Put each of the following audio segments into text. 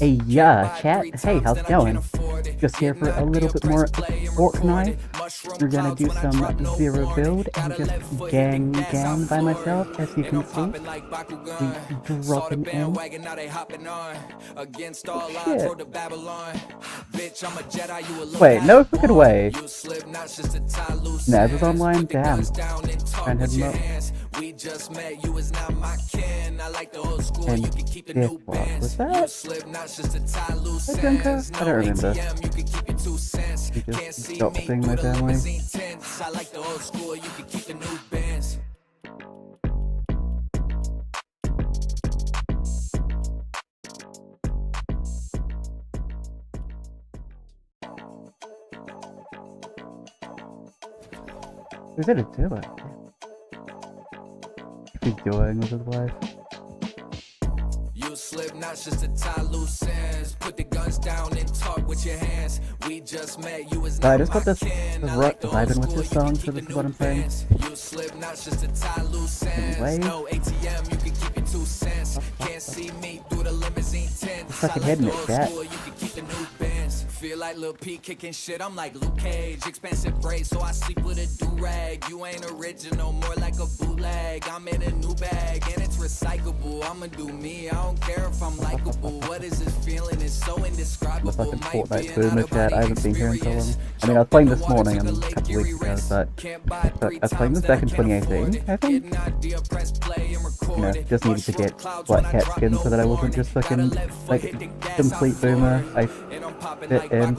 Hey, yeah, chat. Hey, how's it going? Just here for a little bit more forknife. We're gonna do some zero build and just gang by myself, as you can see. We dropping in. Oh, shit. Wait, no fucking way. Naz is online? Damn. Try and hit him up. And this was that? A drinker? I don't remember. You just stopped seeing my family. Who's gonna do it? What's he doing with his wife? Slip knots just to tie loose ends. Put the guns down and talk with your hands. We just met, you was not I just got this vibing with this song, so this is what I'm saying. You slip knots just to tie loose ends. No ATM, you can keep your 2 cents. Can't see me through the limousine tent. Fucking hitting it, cat. Feel like Lil P kicking shit, I'm like Luke Cage. Expensive braids, so I sleep with a do-rag. You ain't original, more like a bootleg. I'm in a new bag, and it's recyclable. I'ma do me, I don't care if I'm likable. What is this feeling? It's so indescribable. The fucking Fortnite boomer chat, I haven't been here in so long. I mean, I was playing this morning and a couple weeks ago, but I was playing this back in 2018, I think. You know, just needed to get black cat skin so that I wasn't just fucking, like, complete boomer. I fit in.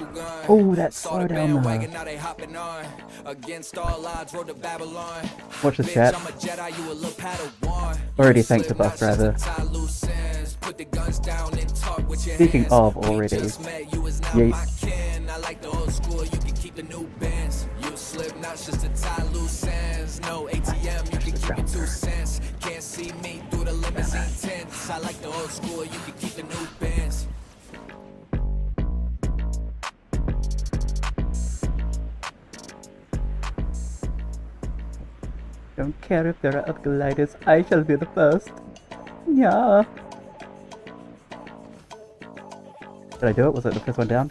Oh, that slow down there. Watch this chat. Already thanked the buff driver. Speaking of already, yeet. I like the old school, you can keep the new bands. Don't care if there are escalators, I shall be the first. Yeah. Did I do it? Was it the first one down?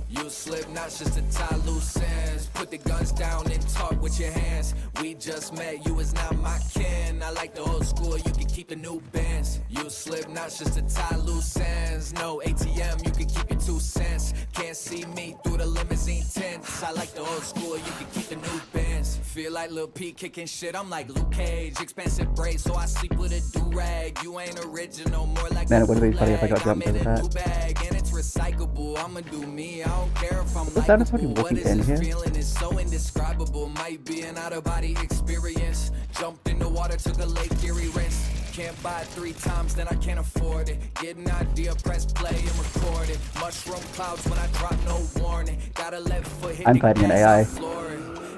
You slip knots just to tie loose ends. Put the guns down and talk with your hands. We just met, you is not my kin. I like the old school, you can keep the new bands. You slip knots just to tie loose ends. No ATM, you can keep your 2 cents. Can't see me through the limousine tents. I like the old school, you can keep the new bands. Feel like Lil P kicking shit, I'm like Luke Cage. Expensive braids, so I sleep with a do-rag. You ain't original, more like man, it would've been funny if I got jumped over that. And it's recyclable, I'ma do me, I don't care if I'm like what is this feeling is so indescribable. Might be an out-of-body experience. Jumped in the water, took a Lake Erie rinse. Can't buy it 3 times, then I can't afford it. Get an idea, press play and record it. Mushroom clouds when I drop, no warning. Gotta let foot hit I'm fighting an AI.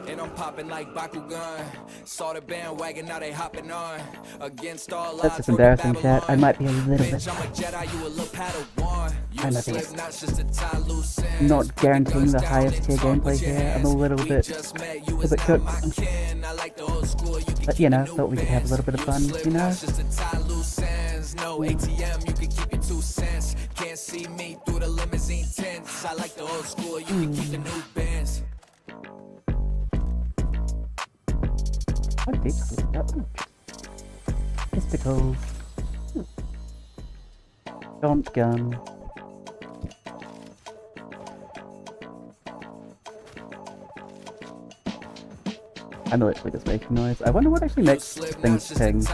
And I'm popping like Bakugan. Saw the bandwagon, now they hopping on. Against all odds. That's just embarrassing, chat. I might be a little bit. I'm not guaranteeing the highest tier gameplay here. I'm a little bit cooked. But you know, thought we could have a little bit of fun, you know? No ATM, you can keep your 2 cents. Can't see me through the limousine tents. I like the old school, you can keep the new bands. How deep is that? Testicles. Don't gun. I'm literally just making noise. I wonder what actually makes things ping.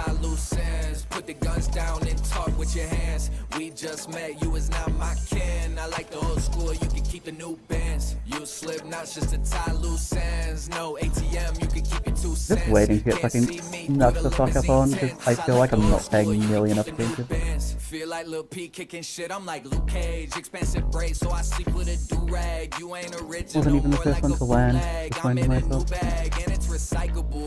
Put the guns down and talk with your hands. We just met, you is not my kin. I like the old school, you can keep the new bands. You slip knots just to tie loose ends. No ATM, you can keep your 2 cents. Just waiting to get fucking nuts the fuck up on, because I feel like I'm not paying nearly enough attention. Feel like Lil P kicking shit, I'm like Luke Cage. Expensive braids, so I sleep with a do-rag. You ain't original, wasn't even the first one to land. Just finding myself. It's recyclable.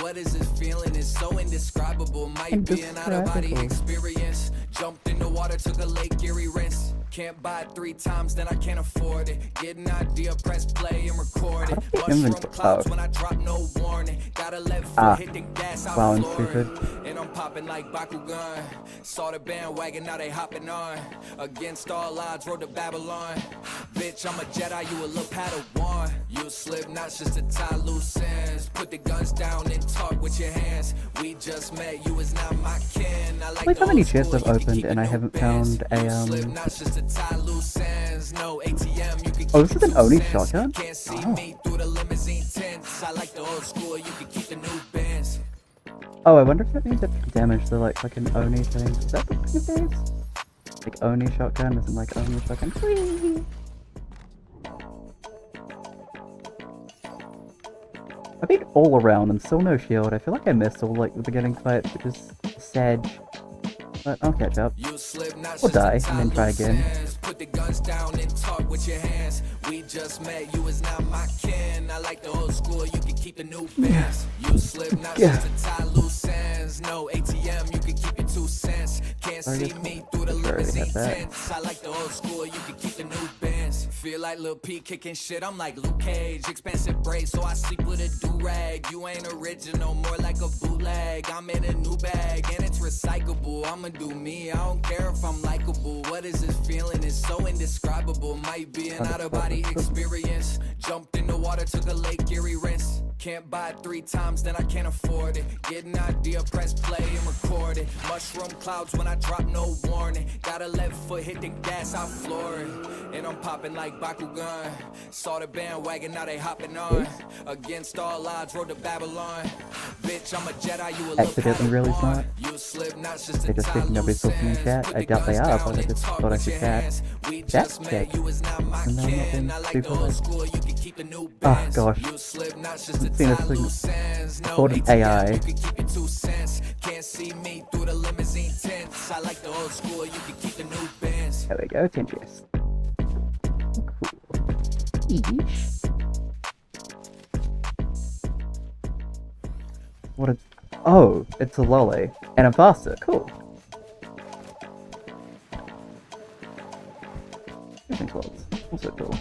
What is this feeling? It's so indescribable. Might be an out-of-body experience. Jumped in the water, took a Lake Erie rinse. Can't buy it 3 times, then I can't afford it. Get an idea, press play and record it. Mushroom clouds when I drop no warning. Gotta let foot hit the gas out Florida. And I'm popping like Bakugan. Saw the bandwagon, now they hopping on. Against all odds, rode to Babylon. Bitch, I'm a Jedi, you a little Padawan. You slip knots just to tie loose ends. Put the guns down and talk with your hands. We just met, you is not my kin. I like how many chests I've opened and I haven't found a Oh, this is an Oni shotgun? Oh, I wonder if that means that damage the like an Oni thing. Is that the thing it is? Like Oni shotgun isn't like Oni shotgun. Whee! I've been all around and still no shield. I feel like I missed all like the beginning fight, which is sad. But I'll catch up. Or die and then try again. Put the guns down and talk with your hands. We just met, you is not my kin. I like the old school, you can keep the new bands. You slip not just to tie loose ends. No ATM, you can keep your 2 cents. Can't see me through the limousine tents. I like the old school, you can keep the new bands. Feel like Lil P kicking shit, I'm like Luke Cage. Expensive brace, so I sleep with a do-rag. You ain't original, more like a bootleg. I'm in a new bag, and it's recyclable. I'ma do me, I don't care if I'm likable. What is this feeling? It's so indescribable. Might be an out-of-body experience. Jumped in the water, took a Lake Erie rinse. Can't buy it 3 times, then I can't afford it. Get an idea, press play and record it. Mushroom clouds when I drop no warning. Gotta let foot hit the gas, I'll floor it. And I'm popping like Bakugan. Saw the bandwagon, now they hopping on. Against all odds, rode to Babylon. Bitch, I'm a Jedi, you a little Accidentally really smart. You slip knots just They're just thinking nobody's talking in chat. I doubt they are, but I just thought I should chat. Chat check. And then not being super like... Oh gosh. I've seen this thing called an AI. Can't see me through the limousine tents. I like the old school, you can keep the new bands. There we go, 10 chests. Cool. What a... Oh, it's a lolly. And I'm faster. Cool. Everything's close. Also cool.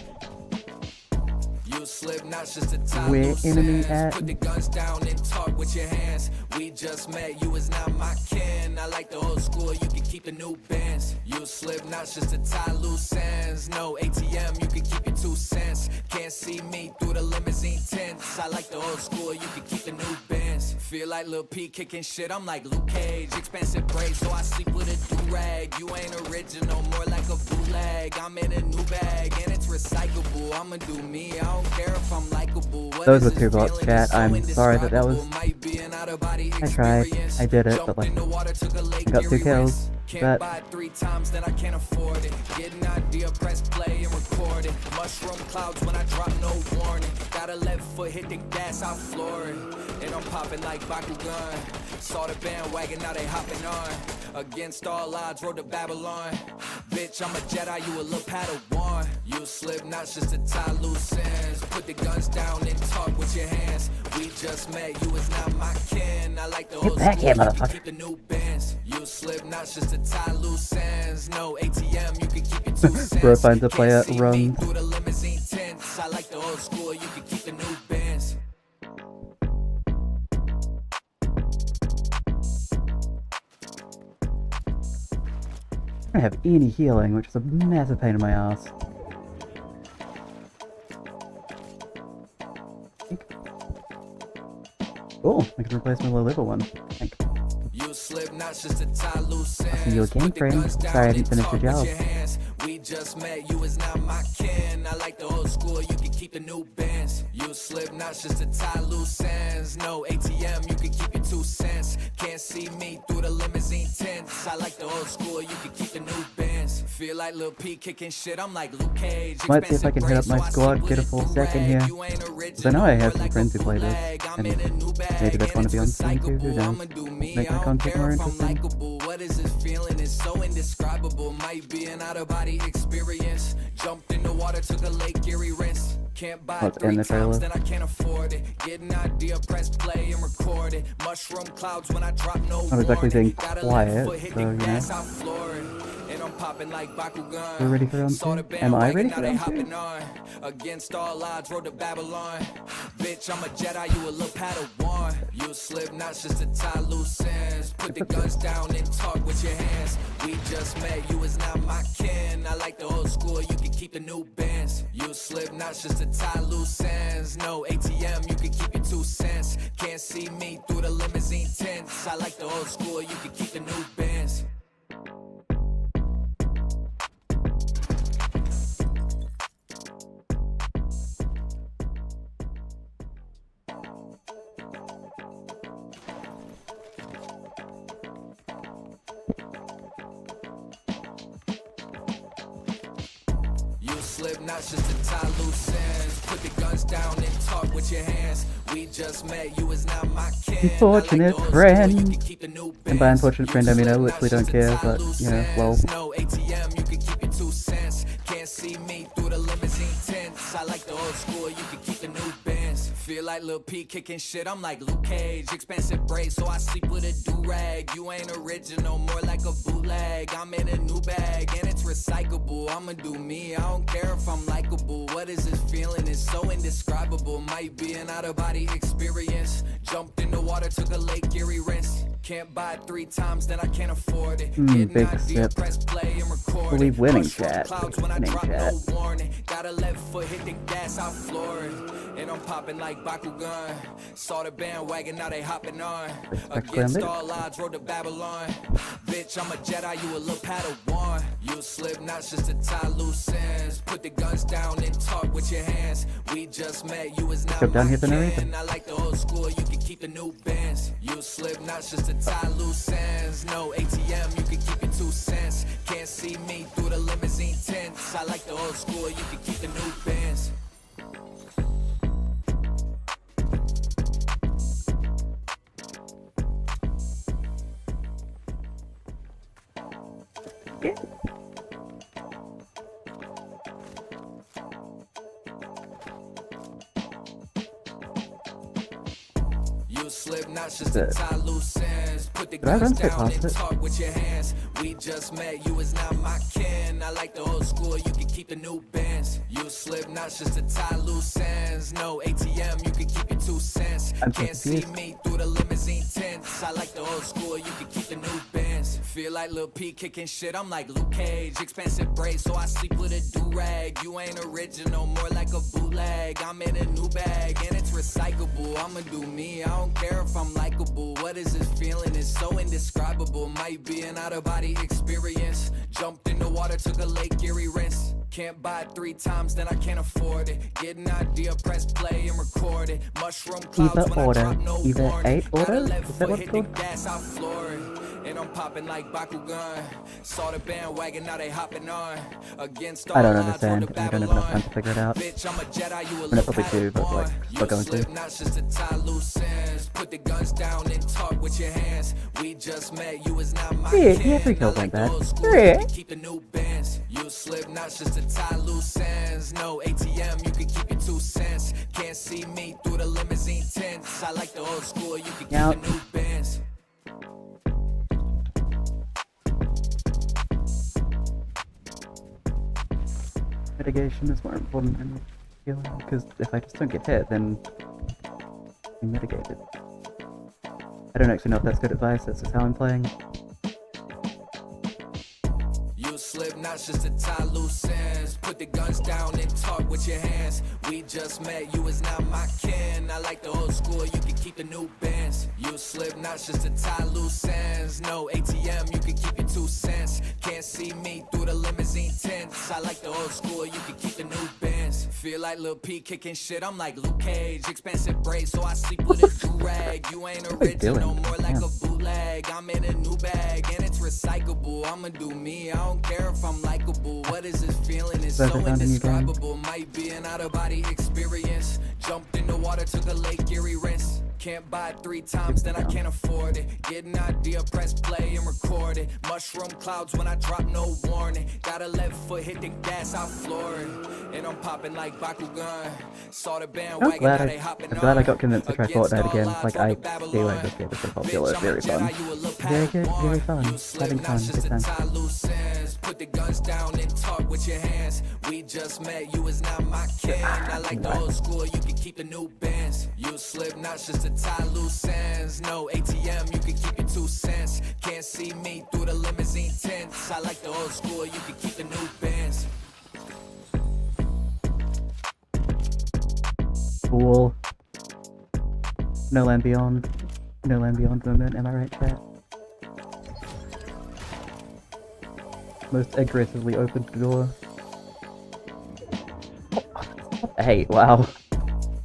Where enemy at? Put the guns down and talk with your hands. We just met, you is not my kin. I like the old school, you can keep the new bands. You slip knots just to tie loose ends. No ATM, you can keep your 2 cents. Can't see me through the limousine tents. I like the old school, you can keep the new bands. Feel like Lil P kicking shit, I'm like Luke Cage. Expensive brace, so I sleep with a do-rag. You ain't original, more like a bootleg. I'm in a new bag, and it's recyclable. I'ma do me, I don't care if I'm likable. Those were 2 bots, chat. I'm sorry that was... I tried. I did it, but like... I got 2 kills. Can't buy it 3 times, then I can't afford it. Get an idea, press play and record it. Mushroom clouds when I drop no warning. Gotta let foot hit the gas, I'll floor it. And I'm popping like Bakugan. Saw the bandwagon, now they hopping on. Against all odds, rode to Babylon. Bitch, I'm a Jedi, you a little Padawan. You slip knots just to tie loose ends. Put the guns down and talk with your hands. We just met, you is not my kin. I like the old school, you can keep the new bands. You slip knots just to tie loose ends. No ATM, you can keep your 2 cents. Bro finds a player, run. Through the limousine tents. I like the old school, you can keep the new bands. I don't have any healing, which is a massive pain in my ass. Cool, I can replace my low level one. Thank you. I see you again, friend. Sorry I didn't finish your job. We just met, you is not my kin. I like the old school, you can keep the new bands. You slip knots just to tie loose ends. No ATM, you can keep your 2 cents. Can't see me through the limousine tents. I like the old school, you can keep the new bands. Feel like Lil P kicking shit, I'm like Luke Cage. Might see if I can hit up my squad, get a full second here. Because I know I have some friends who play this, and maybe they want to be on stream too, who knows? Make my content more interesting. What is this feeling? It's so indescribable. Might be an out-of-body experience. Jumped in the water, took a Lake Erie rinse. Can't buy it 3 times, then I can't afford it. Get an idea, press play and record it. Mushroom clouds when I drop no I'm exactly being quiet, so you know. popping like Bakugan. We're ready for round Saw two? the Am I bandwagon, ready now for they round hopping two? on. Against all odds, road to Babylon. Bitch, I'm a Jedi, you a little Padawan. You a Slipknot, just to tie loose ends. Put the guns down and talk with your hands. We just met, you is not my kin. I like the old school, you can keep the new bands. You a Slipknot, just to tie loose ends. No ATM, you can keep your 2 cents. Can't see me through the limousine tents. I like the old school, you can keep the new bands. Slipknot, just to tie loose ends. Put the guns down and talk with your hands. We just met, you is not my kin. Unfortunate friend. And by unfortunate friend, I mean I literally don't care, but, you know, well. No ATM, you can keep your 2 cents. Can't see me through the limousine tents. I like the old school, you can keep the new bands. Feel like Lil P kicking shit, I'm like Luke Cage. Expensive braids, so I sleep with a do-rag. You ain't original, more like a bootleg. I'm in a new bag, and it's recyclable. I'ma do me, I don't care if I'm likable. What is this feeling? It's so indescribable. Might be an out-of-body experience. Jumped in the water, took a Lake Erie rinse. Can't buy it 3 times, then I can't afford it. Big sip. Press play and record We it. winning, Mushroom chat. clouds We when I winning, drop chat. no warning. Gotta let foot hit the gas, I floor it. And I'm popping like Bakugan. Saw the bandwagon, now they hopping on. Against all odds, road to Babylon. Bitch, I'm a Jedi, you a little Padawan. You a Slipknot, just to tie loose ends. Put the guns down and talk with your hands. We just met, you is not down my here for no reason. kin. I like the old school, you can keep the new bands. You a Slipknot, just to tie loose ends. No ATM, you can keep your 2 cents. Can't see me through the limousine tents. I like the old school, you can keep the new bands. Yeah. You Slipknot, just to tie loose ends. Put the Did I run guns straight down past and it? talk with your hands. We just met, you is not my kin. I like the old school, you can keep the new bands. You Slipknot, just to tie loose ends. No ATM, you can keep your 2 cents. I'm so Can't see confused. me through the limousine tents. I like the old school, you can keep the new bands. Feel like Lil P kicking shit, I'm like Luke Cage. Expensive braids, so I sleep with a do-rag. You ain't original, more like a bootleg. I'm in a new bag, and it's recyclable. I'ma do me, I don't care if I'm likable. What is this feeling? It's so indescribable. Might be an out-of-body experience. Jumped in the water, took a Lake Erie rinse. Can't buy it 3 times, then I can't afford it. Get an idea, press play and record it. Mushroom clouds Either when order. I drop no Either warning. 8 order? Gotta let Is that foot what it's hit the called? gas, I floor it. And I'm popping like Bakugan. Saw the bandwagon, now they hopping on. Against all I don't odds, road understand, to and I don't have enough time Babylon. to figure it out. Bitch, I'm a Jedi, you a I little probably do, but, like, Padawan. still going to. Slipknot, just to tie loose ends. Put the guns down and talk with your hands. We just met, you is not my Yeah, kin. every I kill like went the bad. old school, Yeah. you can keep the new bands. You Slipknot, just to tie loose ends. No ATM, you can keep your 2 cents. Can't see me through the limousine tents. I like the old school, you can keep Yep. the new bands. Mitigation is more important than healing, because if I just don't get hit, then I'm mitigated. I don't actually know if that's good advice, that's just how I'm playing. You Slipknot, just to tie loose ends. Put the guns down and talk with your hands. We just met, you is not my kin. I like the old school, you can keep the new bands. You Slipknot, just to tie loose ends. No ATM, you can keep your 2 cents. Can't see me through the limousine tents. I like the old school, you can keep the new bands. Feel like Lil P kicking shit, I'm like Luke Cage. Expensive braids, so I sleep with a do-rag. You ain't What are you original, doing? more like Yeah. a bootleg. I'm in a new bag, and it's recyclable. I'ma do me, I don't care if I'm likable. What is this feeling? It's so Better found a new game. indescribable. Might be an out-of-body experience. Jumped in the water, took a Lake Erie rinse. Can't buy it 3 times, then I can't afford it. Get an idea, press play and record it. Mushroom clouds when I drop, no warning. Got a left foot, hit the gas, I floor it. And I'm popping like Bakugan. Saw the bandwagon, now they hopping on. I'm glad I got convinced to try Fortnite again. Like, I feel like this game is so popular. It's very fun. Very good, very fun. Having fun, good time. Put the guns down and talk with your hands. We just met, you is not my kin. I like the old school, you can keep the new bands. You slip knots just to tie loose ends. No ATM, you can keep your 2 cents. Can't see me through the limousine tents. I like the old school, you can keep the new bands. Cool. No Land Beyond. No Land Beyond moment, am I right, chat? Most aggressively opened the door. Hey, wow.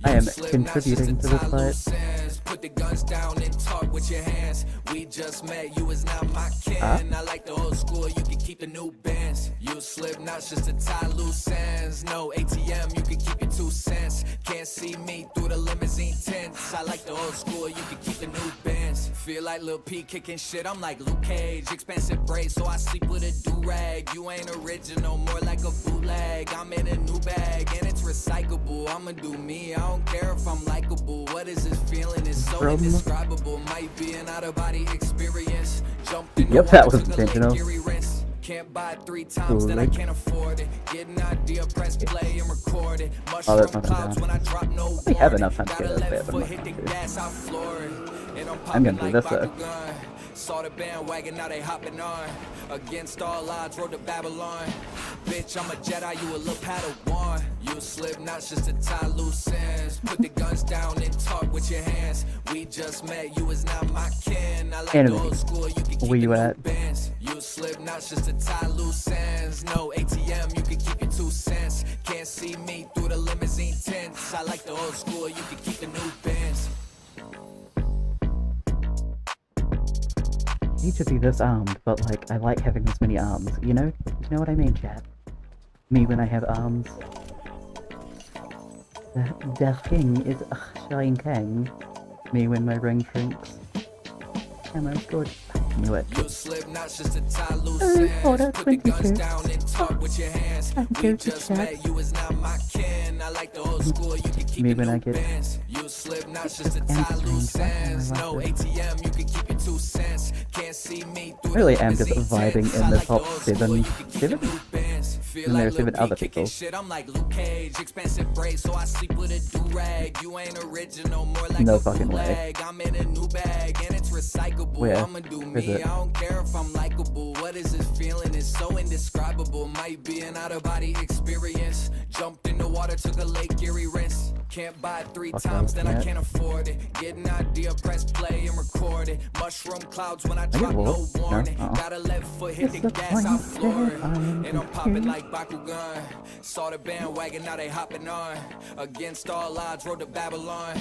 I am contributing to this fight. Put the guns down and talk with your hands. We just met, you is not my kin. I like the old school, you can keep the new bands. You slip knots just to tie loose ends. No ATM, you can keep your 2 cents. Can't see me through the limousine tents. I like the old school, you can keep the new bands. Feel like Lil P kicking shit, I'm like Luke Cage. Expensive braids, so I sleep with a do-rag. You ain't original, more like a bootleg. I'm in a new bag, and it's recyclable. I'ma do me, I don't care if I'm likable. What is this feeling? It's so indescribable. Might be an out-of-body experience. Jumped in Yep, that was intentional. Can't buy it 3 times, then I can't afford it. Get an idea, press play and record it. Oh, that's Mushroom not clouds bad. when I drop, no We have warning. enough time to Got get a out of left bed, but foot, I'm hit the not gas, I floor it. And I'm I'm gonna popping do like this, though. Bakugan. Saw the bandwagon, now they hopping on. Against all odds, rode to Babylon. Bitch, I'm a Jedi, you a little Padawan. You slip knots just to tie loose ends. Put the guns down and talk with your hands. We just met, you is not my kin. I like the Enemy. old school, you can keep Where the you new at? bands. You slip knots just to tie loose ends. No ATM, you can keep your 2 cents. Can't see me through the limousine tents. I like the old school, you can keep the new bands. I need to be this armed, but like, I like having this many arms, you know? You know what I mean, chat? Me when I have arms. The king is Shine King. Me when my ring shrinks. Am I good? I knew it. You slip knots just to tie loose ends. Put the guns down and talk with your hands. We just met, you is not my kin. I like the old school, you can keep Me the when I new get bands. You slip knots just to tie loose ends. No ATM, you can keep your 2 cents. Can't see me through I really the am just limousine vibing tents. in I the like top old 7. school, you can keep the 7? new bands. Feel And there are like 7 Lil other P kicking people. shit, I'm like Luke Cage. Expensive braids, so I sleep with a do-rag. You ain't original, more like No a fucking way. bootleg. I'm in a new bag, and it's recyclable. Where? I'ma do Where's me, it? I don't care if I'm likable. What is this feeling? It's so indescribable. Might be an out-of-body experience. Jumped in the water, took a Lake Erie rinse. Can't buy it 3 times, then I can't afford it. Get an idea, press play and record it. Mushroom clouds when I drop, no wolf. warning. No, Got a left foot, hit the It's the gas, I floor it. point And I'm that popping I like Bakugan. Saw the bandwagon, now they hopping on. Against all odds, rode to Babylon.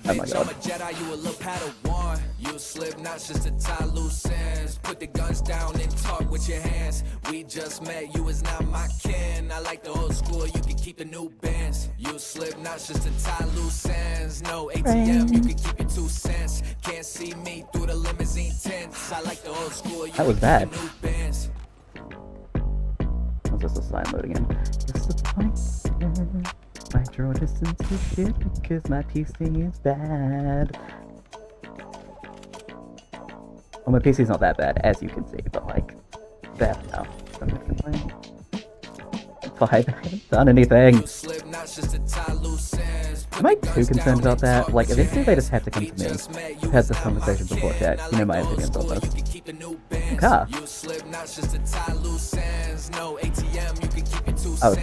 Oh my Bitch, God. I'm a Jedi, you a little Padawan. You slip knots just to tie loose ends. Put the guns down and talk with your hands. We just met, you is not my kin. I like the old school, you can keep the new bands. You slip knots just to tie loose ends. No ATM, you can keep your 2 cents. Can't see me through the limousine tents. I like the old school, you That was can bad. keep the new bands. Was this a sign loading in? Disappointed. I draw distance to shit because my PC is bad. Well, my PC's not that bad, as you can see, but like, bad enough. I'm gonna complain. Fine, I haven't done anything. Am I too concerned about that? Like, eventually they just have to come to me. I've had this conversation before, chat. You know my opinions on this. Car. Oh.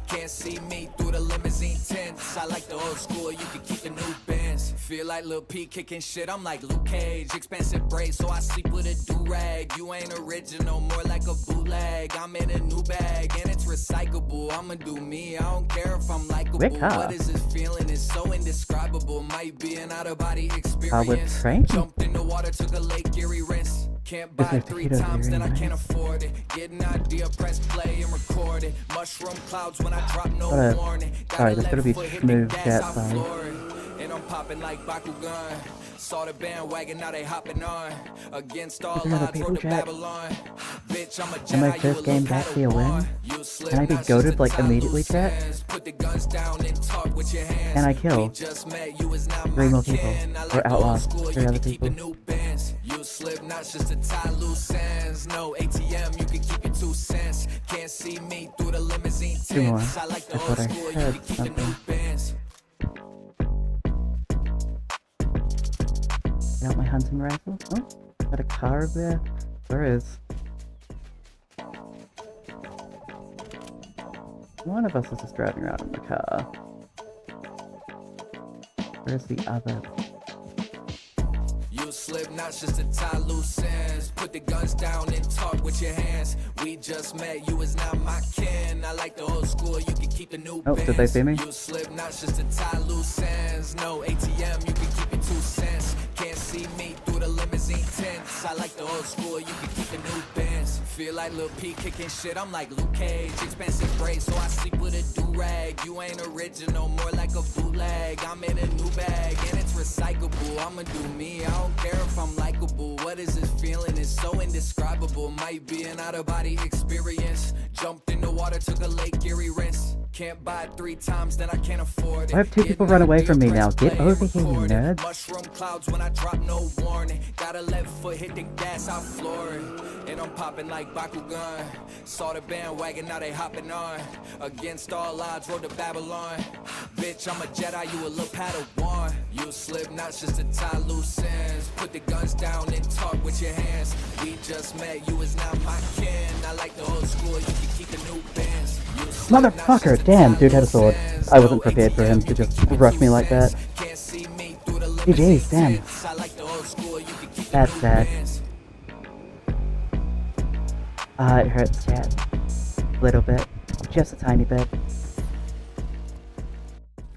Can't see me through the limousine tents. I like the old school, you can keep the new bands. Feel like Lil P kicking shit, I'm like Luke Cage. Expensive braids, so I sleep with a do-rag. You ain't original, more like a bootleg. I'm in a new bag, and it's recyclable. I'ma do me, I don't care if I'm likable. What is this feeling? It's so indescribable. Might be an out-of-body experience. Train? Jumped in the water, took a Lake Erie rinse. Can't buy it 3 times, then I can't afford it. Get an idea, press play and record it. Mushroom clouds when I drop, no warning. Alright, that's gonna be smooth chat, sorry. I'm popping like Bakugan. Saw the bandwagon, now they hopping on. Against all There are odds, people road to chat. Babylon. Bitch, I'm a And my Jedi, you first a game little back be a win? Padawan. You slip, Can I be not goated just a like tie immediately, loose chat? ends. Put the guns down and talk with your hands. And I We kill just met, you is not 3 my more people. kin. I Or like the outlaw old school, 3 you other can keep the people. new bands. You slip, not just to tie loose ends. No ATM, you can keep your 2 cents. Can't see me through the limousine 2 more. tents. I like the I old thought I school, you heard can keep the new something. bands. Got my hunting rifle. Oh, got a car over there. Where is? One of us is just driving around in the car. Where's the other? You slip, not just to tie loose ends. Put the guns down and talk with your hands. We just met, you is not my kin. I like the old school, you can keep the new Oh, did they see me? You slip, not just to tie loose ends. No ATM, you can keep your 2 cents. Can't see me through the limousine tents. I like the old school, you can keep the new bands. Feel like Lil P kicking shit, I'm like Luke Cage. Expensive brace, so I sleep with a do-rag. You ain't original, more like a bootleg. I'm in a new bag, and it's recyclable. I'ma do me, I don't care if I'm likable. What is this feeling? It's so indescribable. Might be an out-of-body experience. Jumped in the water, took a Lake Erie rinse. Can't buy it 3 times, then I can't afford it. I have 2 people run away from me now. Get over here, you nerds. Mushroom clouds when I drop, no warning. Got a left foot, hit the gas, I floor it. And I'm popping like Bakugan. Saw the bandwagon, now they hopping on. Against all odds, road to Babylon. Bitch, I'm a Jedi, you a little Padawan. You slip, not just to tie loose ends. Put the guns down and talk with your hands. We just met, you is not my kin. I like the old school, you can keep the new bands. You slip, not just Motherfucker! to Damn, tie dude had a loose sword. ends. I wasn't No prepared for him to ATM, just you can rush keep me your like 2 that. cents. Can't see me through the GG's, limousine damn. tents. I like the old school, you can keep the That's new sad. bands. It hurts, chat. A little bit. Just a tiny bit.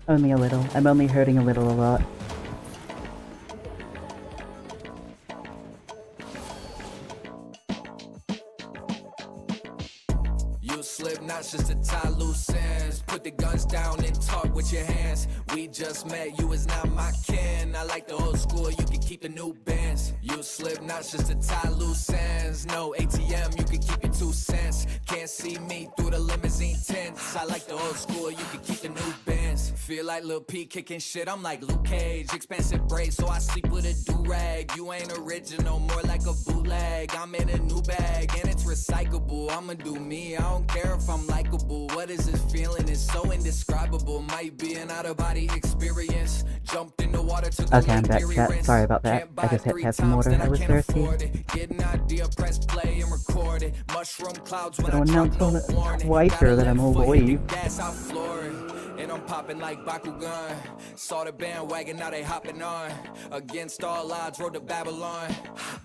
Only a little. I'm only hurting a little a lot. You slip, not just to tie loose ends. Put the guns down and talk with your hands. We just met, you is not my kin. I like the old school, you can keep the new bands. You slip, not just to tie loose ends. No ATM, you can keep your 2 cents. Can't see me through the limousine tents. I like the old school, you can keep the new bands. Feel like Lil P kicking shit, I'm like Luke Cage. Expensive brace, so I sleep with a do-rag. You ain't original, more like a bootleg. I'm in a new bag, and it's recyclable. I'ma do me, I don't care if I'm likable. What is this feeling? It's so indescribable. Might be an out-of-body experience. Jumped in the water, took a Okay, I'm Lake back, Erie chat. rinse. Sorry about that. Can't I buy just had to 3 have some times, water. then I was can't thirsty. afford it. Get an idea, press play and record it. Mushroom clouds when Gonna I drop, announce no on it warning. twice Got a or that I'm left all foot, hit the leave. gas, I floor it. And I'm popping like Bakugan. Saw the bandwagon, now they hopping on. Against all odds, road to Babylon.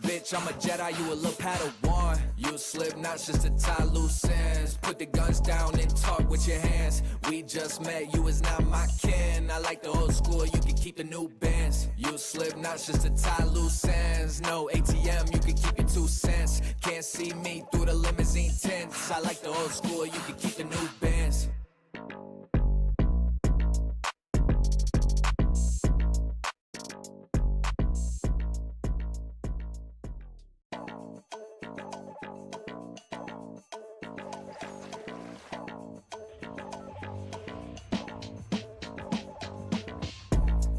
Bitch, I'm a Jedi, you a little Padawan. You slip, not just to tie loose ends. Put the guns down and talk with your hands. We just met, you is not my kin. I like the old school, you can keep the new bands. You slip, not just to tie loose ends. No ATM, you can keep your 2 cents. Can't see me through the limousine tents. I like the old school, you can keep the new bands.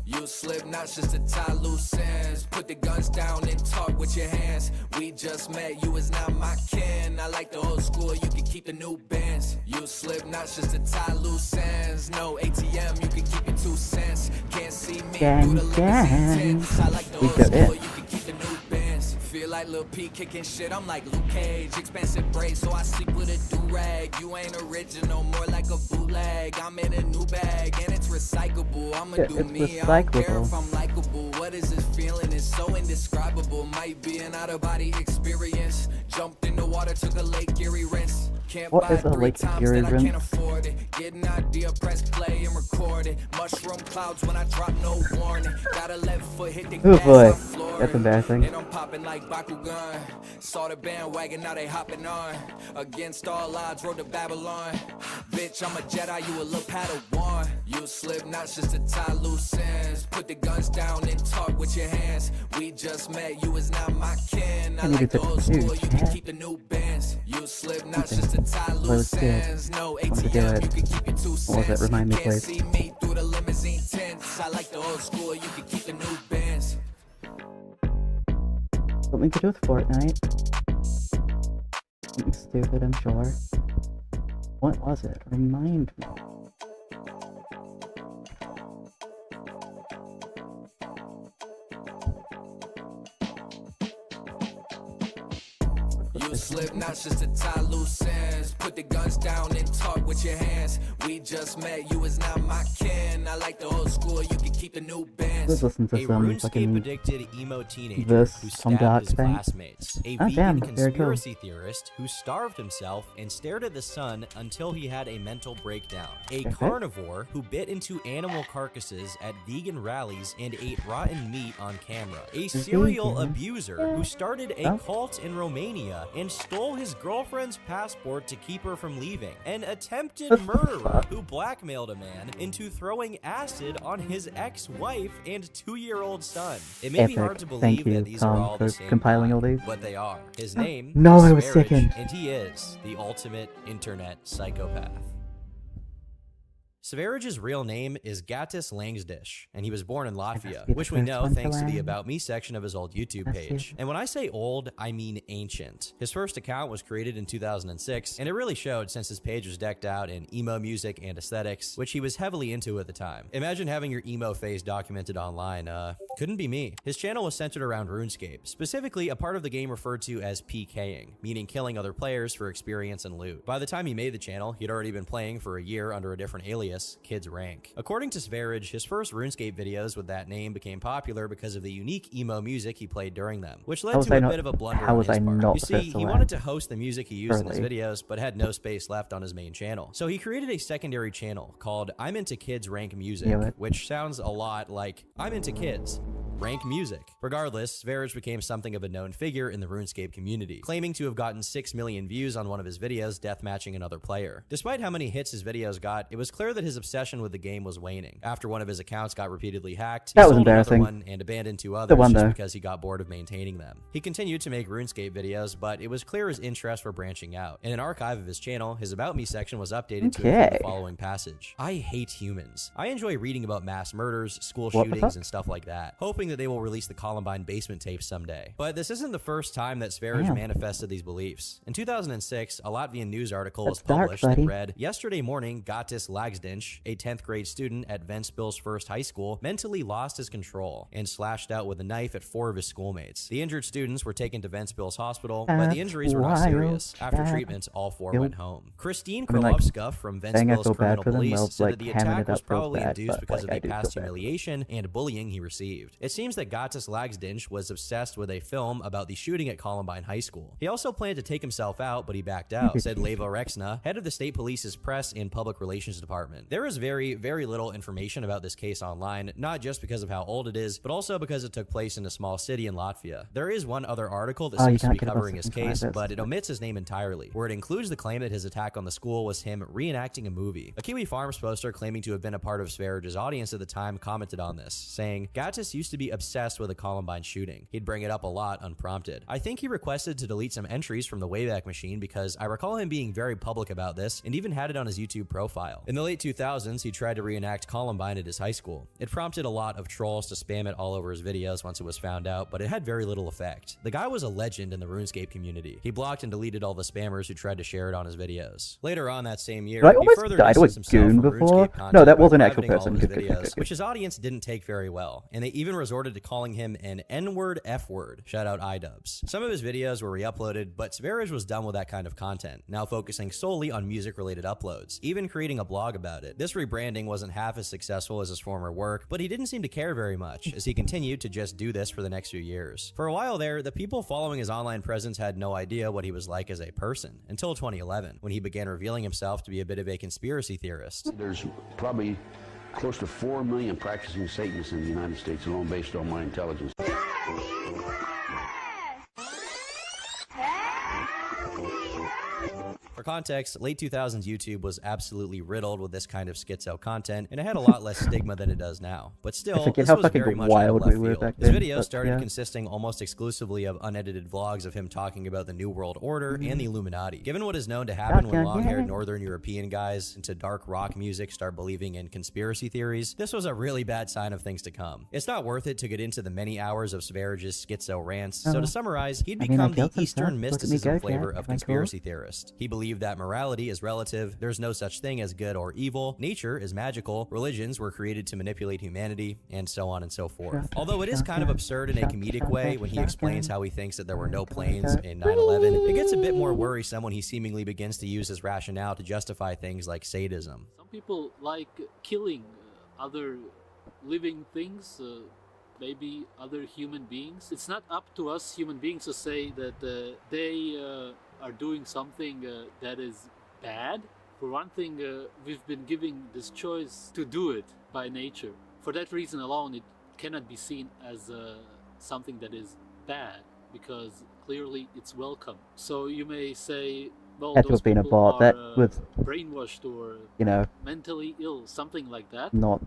You slip, not just to tie loose ends. Put the guns down and talk with your hands. We just met, you is not my kin. I like the old school, you can keep the new bands. You slip, not just to tie loose ends. No ATM, you can keep your 2 cents. Can't see me through the limousine tents. I like the We old got school, it. you can keep the new bands. Feel like Lil P kicking shit, I'm like Luke Cage. Expensive brace, so I sleep with a do-rag. You ain't original, more like a bootleg. I'm in a new bag, and it's recyclable. I'ma Yeah, do it's me, I don't care recyclable. if I'm likable. What is this feeling? It's so indescribable. Might be an out-of-body experience. Jumped in the water, took a Lake Erie rinse. Can't What buy is a 3 Lake times, Fury then I room? can't afford it. Get an idea, press play and record it. Mushroom clouds when I drop no warning. Got a left foot hit the Oh gas, boy, I floor that's it. embarrassing. And I'm popping like Bakugan. Saw the bandwagon, now they hopping on. Against all odds, rode to Babylon. Bitch, I'm a Jedi, you a little Padawan. You slip knots just to tie loose ends. Put the guns down and talk with your hands. We just met, you is not my kin. I like the old school, you can keep the new bands. You slip knots just to tie loose ends. No ATM, you can keep your 2 cents. What was it? Remind me, Can't please. see me through the limousine tents. I like the old school, you can keep the new bands. Something to do with Fortnite. Something stupid, I'm sure. What was it? Remind me. You slip knots just to tie loose ends. Put the guns down and talk with your hands. We just met, you is not my kin. I like the old school, you can keep the new bands. Let's listen to A some RuneScape fucking addicted emo teenager this who some stabbed dark his thing. classmates. A Oh, vegan damn, very cool. conspiracy theorist who starved himself and stared at the sun until he had a mental breakdown. A Okay. carnivore who bit into animal carcasses at vegan rallies and ate rotten meat on camera. A serial Vegan? abuser who started a Oh. cult in Romania and stole his girlfriend's passport to keep her from leaving. An attempted What the murderer fuck? who blackmailed a man into throwing acid on his ex-wife and 2-year-old son. It may be hard to Epic. believe Thank you, that these are Tom, all for the same compiling guy, all these. but they are. His name No, is I was Sverige, sickened. and he is the ultimate internet psychopath. Sverige's real name is Gatis Langsdish, and he was born in Latvia, be the which we first know one to thanks to the learn. About Me section of his old YouTube Let's see. page. And when I say old, I mean ancient. His first account was created in 2006, and it really showed since his page was decked out in emo music and aesthetics, which he was heavily into at the time. Imagine having your emo phase documented online. Couldn't be me. His channel was centered around RuneScape, specifically a part of the game referred to as PKing, meaning killing other players for experience and loot. By the time he made the channel, he'd already been playing for a year under a different alias, Kids Rank. According to Sverige, his first RuneScape videos with that name became popular because of the unique emo music he played during them, which led to a bit of a blunder how on was his I part. not You see, supposed to he learn? wanted to host the music he used in his Surely. videos, but had no space left on his main channel. So he created a secondary channel called I'm Into Kids Rank Music, Knew it. which sounds a lot like I'm Into Kids Rank Music. Regardless, Sverige became something of a known figure in the RuneScape community, claiming to have gotten 6 million views on one of his videos deathmatching another player. Despite how many hits his videos got, it was clear that his obsession with the game was waning. After one of his accounts got repeatedly hacked, he That was sold another embarrassing. one and abandoned 2 others one, just though. because he got bored of maintaining them. He continued to make RuneScape videos, but it was clear his interests were branching out. In an archive of his channel, his About Me section was updated to include Okay. the following passage. I hate humans. I enjoy reading about mass murders, school What the shootings, fuck? and stuff like that, hoping that they will release the Columbine basement tapes someday. But this isn't the first time that Sverige Damn. manifested these beliefs. In 2006, a Latvian news article That's was dark, published buddy. that read, Yesterday morning, Gatis Lagsdinch, a 10th grade student at Ventspils First High School, mentally lost his control and slashed out with a knife at 4 of his schoolmates. The injured students were taken to Ventspils Hospital, but the That's injuries were not wild, serious. After Chad. treatment, all 4 Yep. went home. Christine I mean, like, Krolowska from saying I Ventspils feel bad Criminal for them, Police well, said like, that the hamming attack it was up feels probably bad, induced but, because like, of I the do past feel bad. humiliation and bullying he received. It seems that Gatis Lagsdinch was obsessed with a film about the shooting at Columbine High School. He also planned to take himself out, but he backed out, said Levo Rexna, head of the state police's press and public relations department. There is very, very little information about this case online, not just because of how old it is, but also because it took place in a small city in Latvia. There is one other article that Oh, you seems to can't be get above covering his 75, case, that's but it omits his name entirely, where it includes the claim that his attack on the school was him reenacting a movie. A Kiwi Farms poster claiming to have been a part of Sverige's audience at the time commented on this, saying, Gatis used to be obsessed with a Columbine shooting. He'd bring it up a lot unprompted. I think he requested to delete some entries from the Wayback Machine because I recall him being very public about this and even had it on his YouTube profile. In the late 2000s, he tried to reenact Columbine at his high school. It prompted a lot of trolls to spam it all over his videos once it was found out, but it had very little effect. The guy was a legend in the RuneScape community. He blocked and deleted all the spammers who tried to share it on his videos. Later on that same year, Did I he almost further die to a distanced himself goon from before? RuneScape content No, that by was an actual privating all person. his Good, good, good, videos, good, good. which his audience didn't take very well, and they even resorted to calling him an N-word F-word. Shout out iDubbbz. Some of his videos were re-uploaded, but Sverige was done with that kind of content, now focusing solely on music-related uploads, even creating a blog about it. This rebranding wasn't half as successful as his former work, but he didn't seem to care very much, as he continued to just do this for the next few years. For a while there, the people following his online presence had no idea what he was like as a person, until 2011, when he began revealing himself to be a bit of a conspiracy theorist. There's probably close to 4 million practicing Satanists in the United States alone, based on my intelligence. For context, late 2000s YouTube was absolutely riddled with this kind of schizo content, and it had a lot less stigma than it does now. But still, this was very much out of left field. His videos started consisting almost exclusively of unedited vlogs of him talking about the New World Order and the Illuminati. Given what is known to happen when long-haired Northern European guys into dark rock music start believing in conspiracy theories, this was a really bad sign of things to come. It's not worth it to get into the many hours of Sverige's schizo rants, so to summarize, he'd become the Eastern mysticism flavor of conspiracy theorist. He believed that morality is relative, there's no such thing as good or evil, nature is magical, religions were created to manipulate humanity, and so on and so forth. Although it is kind of absurd in a comedic way when he explains how he thinks that there were no planes in 9/11, it gets a bit more worrisome when he seemingly begins to use his rationale to justify things like sadism. Some people like killing other living things, maybe other human beings. It's not up to us human beings to say that they are doing something that is bad. For one thing, we've been given this choice to do it by nature. For that reason alone, it cannot be seen as something that is bad, because clearly it's welcome. So you may say, well, those being a people bot, are that was, brainwashed or you know, mentally ill, something like that. not,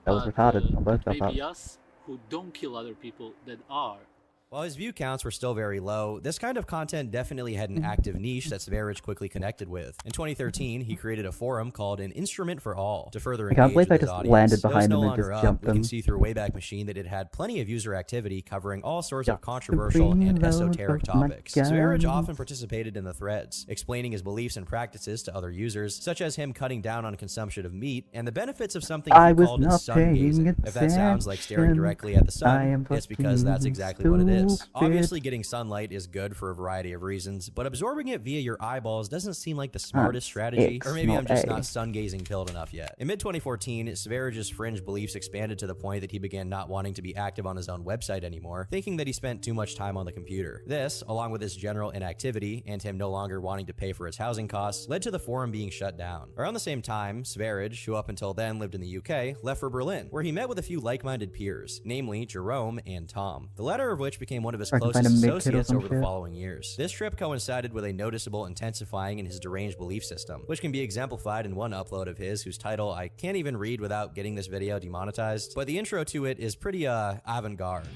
that was retarded on both maybe parts. us who don't kill other people that are. While his view counts were still very low, this kind of content definitely had an active niche that Sverige quickly connected with. In 2013, he created a forum called An Instrument for All to further engage with his audience. Landed Though it's behind no him and longer just up, jumped we can him. see through Wayback Machine that it had plenty of user activity covering all sorts of controversial and esoteric topics. Sverige often participated in the threads, explaining his beliefs and practices to other users, such as him cutting down on consumption of meat and the benefits of something he called sun gazing. If that sounds like staring directly at the sun, it's because that's exactly what it is. Obviously, getting sunlight is good for a variety of reasons, but absorbing it via your eyeballs doesn't seem like the smartest strategy, or maybe I'm just not sun-gazing pilled enough yet. In mid-2014, Sverige's fringe beliefs expanded to the point that he began not wanting to be active on his own website anymore, thinking that he spent too much time on the computer. This, along with his general inactivity and him no longer wanting to pay for his housing costs, led to the forum being shut down. Around the same time, Sverige, who up until then lived in the UK, left for Berlin, where he met with a few like-minded peers, namely Jerome and Tom, the latter of which became one of his closest associates over the following years. This trip coincided with a noticeable intensifying in his deranged belief system, which can be exemplified in one upload of his whose title I can't even read without getting this video demonetized, but the intro to it is pretty avant-garde.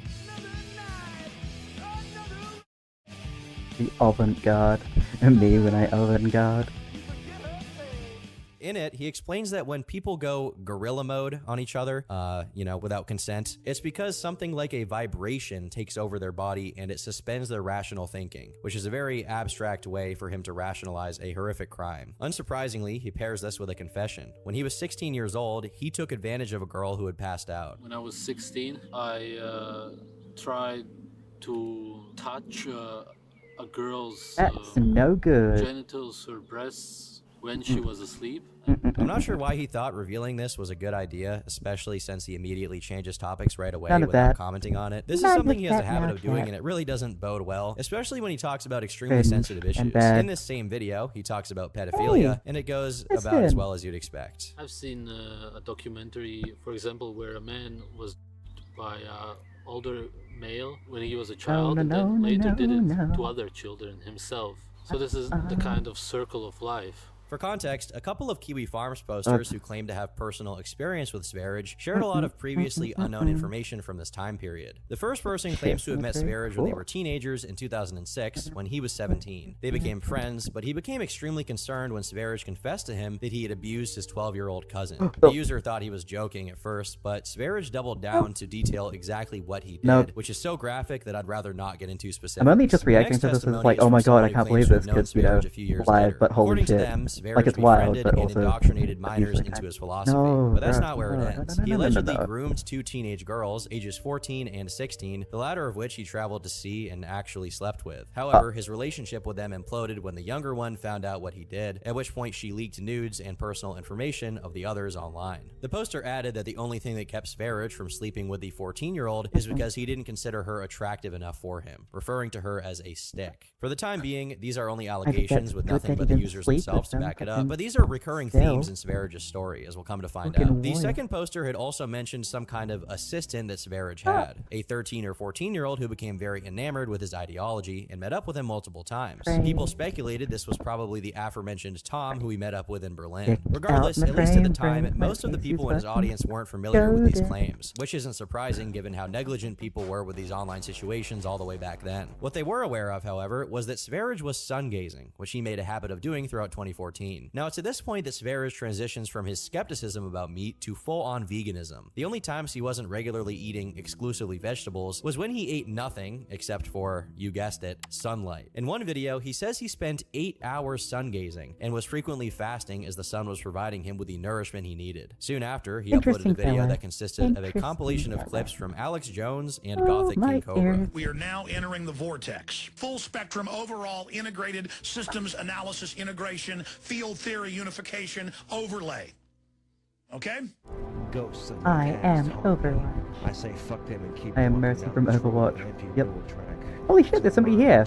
The avant-garde. Me when I avant-garde. In it, he explains that when people go gorilla mode on each other, without consent, it's because something like a vibration takes over their body and it suspends their rational thinking, which is a very abstract way for him to rationalize a horrific crime. Unsurprisingly, he pairs this with a confession. When he was 16 years old, he took advantage of a girl who had passed out. When I was 16, I tried to touch a girl's That's no good. genitals or breasts when she was asleep. I'm not sure why he thought revealing this was a good idea, especially since he immediately changes topics right away without commenting on it. This is something he has a habit of doing, and it really doesn't bode well, especially when he talks about extremely sensitive issues. In this same video, he talks about pedophilia, and it goes about as well as you'd expect. I've seen a documentary, for example, where a man was by an older male when he was a child, and then later did it to other children himself. So this is the kind of circle of life. For context, a couple of Kiwi Farms posters who claim to have personal experience with Sverige shared a lot of previously unknown information from this time period. The first person claims to have met Sverige when they were teenagers in 2006, when he was 17. They became friends, but he became extremely concerned when Sverige confessed to him that he had abused his 12-year-old cousin. The user thought he was joking at first, but Sverige doubled down to detail exactly what he did, which is so graphic that I'd rather not get into specifics. I'm only just reacting to this as like, oh my god, I can't believe this, because, you know, live, but holy shit. According to them, Savage it's wild, befriended but and also indoctrinated minors like into his philosophy. No, But that's bro, not where it no, ends. no, He no, no, no, allegedly no. groomed 2 teenage girls, ages 14 and 16, the latter of which he traveled to see and actually slept with. However, his relationship with them imploded when the younger one found out what he did, at which point she leaked nudes and personal information of the others online. The poster added that the only thing that kept Svarage from sleeping with the 14-year-old is because he didn't consider her attractive enough for him, referring to her as a stick. For the time being, these are only allegations with nothing but the users themselves to back it up, but these are recurring themes in Svarage's story, as we'll come to find out. The second poster had also mentioned some kind of assistant that Svarage had, a 13 or 14-year-old who became very enamored with his ideology and met up with him multiple times. People speculated this was probably the aforementioned Tom who he met up with in Berlin. Regardless, at least at the time, most of the people in his audience weren't familiar with these claims, which isn't surprising given how negligent people were with these online situations all the way back then. What they were aware of, however, was that Svarage was sun-gazing, which he made a habit of doing throughout 2014. Now, it's at this point that Svarage transitions from his skepticism about meat to full-on veganism. The only times he wasn't regularly eating exclusively vegetables was when he ate nothing, except for, you guessed it, sunlight. In one video, he says he spent 8 hours sun-gazing and was frequently fasting as the sun was providing him with the nourishment he needed. Soon after, he uploaded a video that consisted of a compilation of clips from Alex Jones and Gothic King Cobra. We are now entering the vortex. Full spectrum, overall, integrated systems analysis, integration, field theory, unification, overlay. Okay? Ghosts and I am Overwatch. I say fuck them and keep I am walking Mercy down from the Overwatch. empty Yep. barrel track. Holy shit, there's somebody here.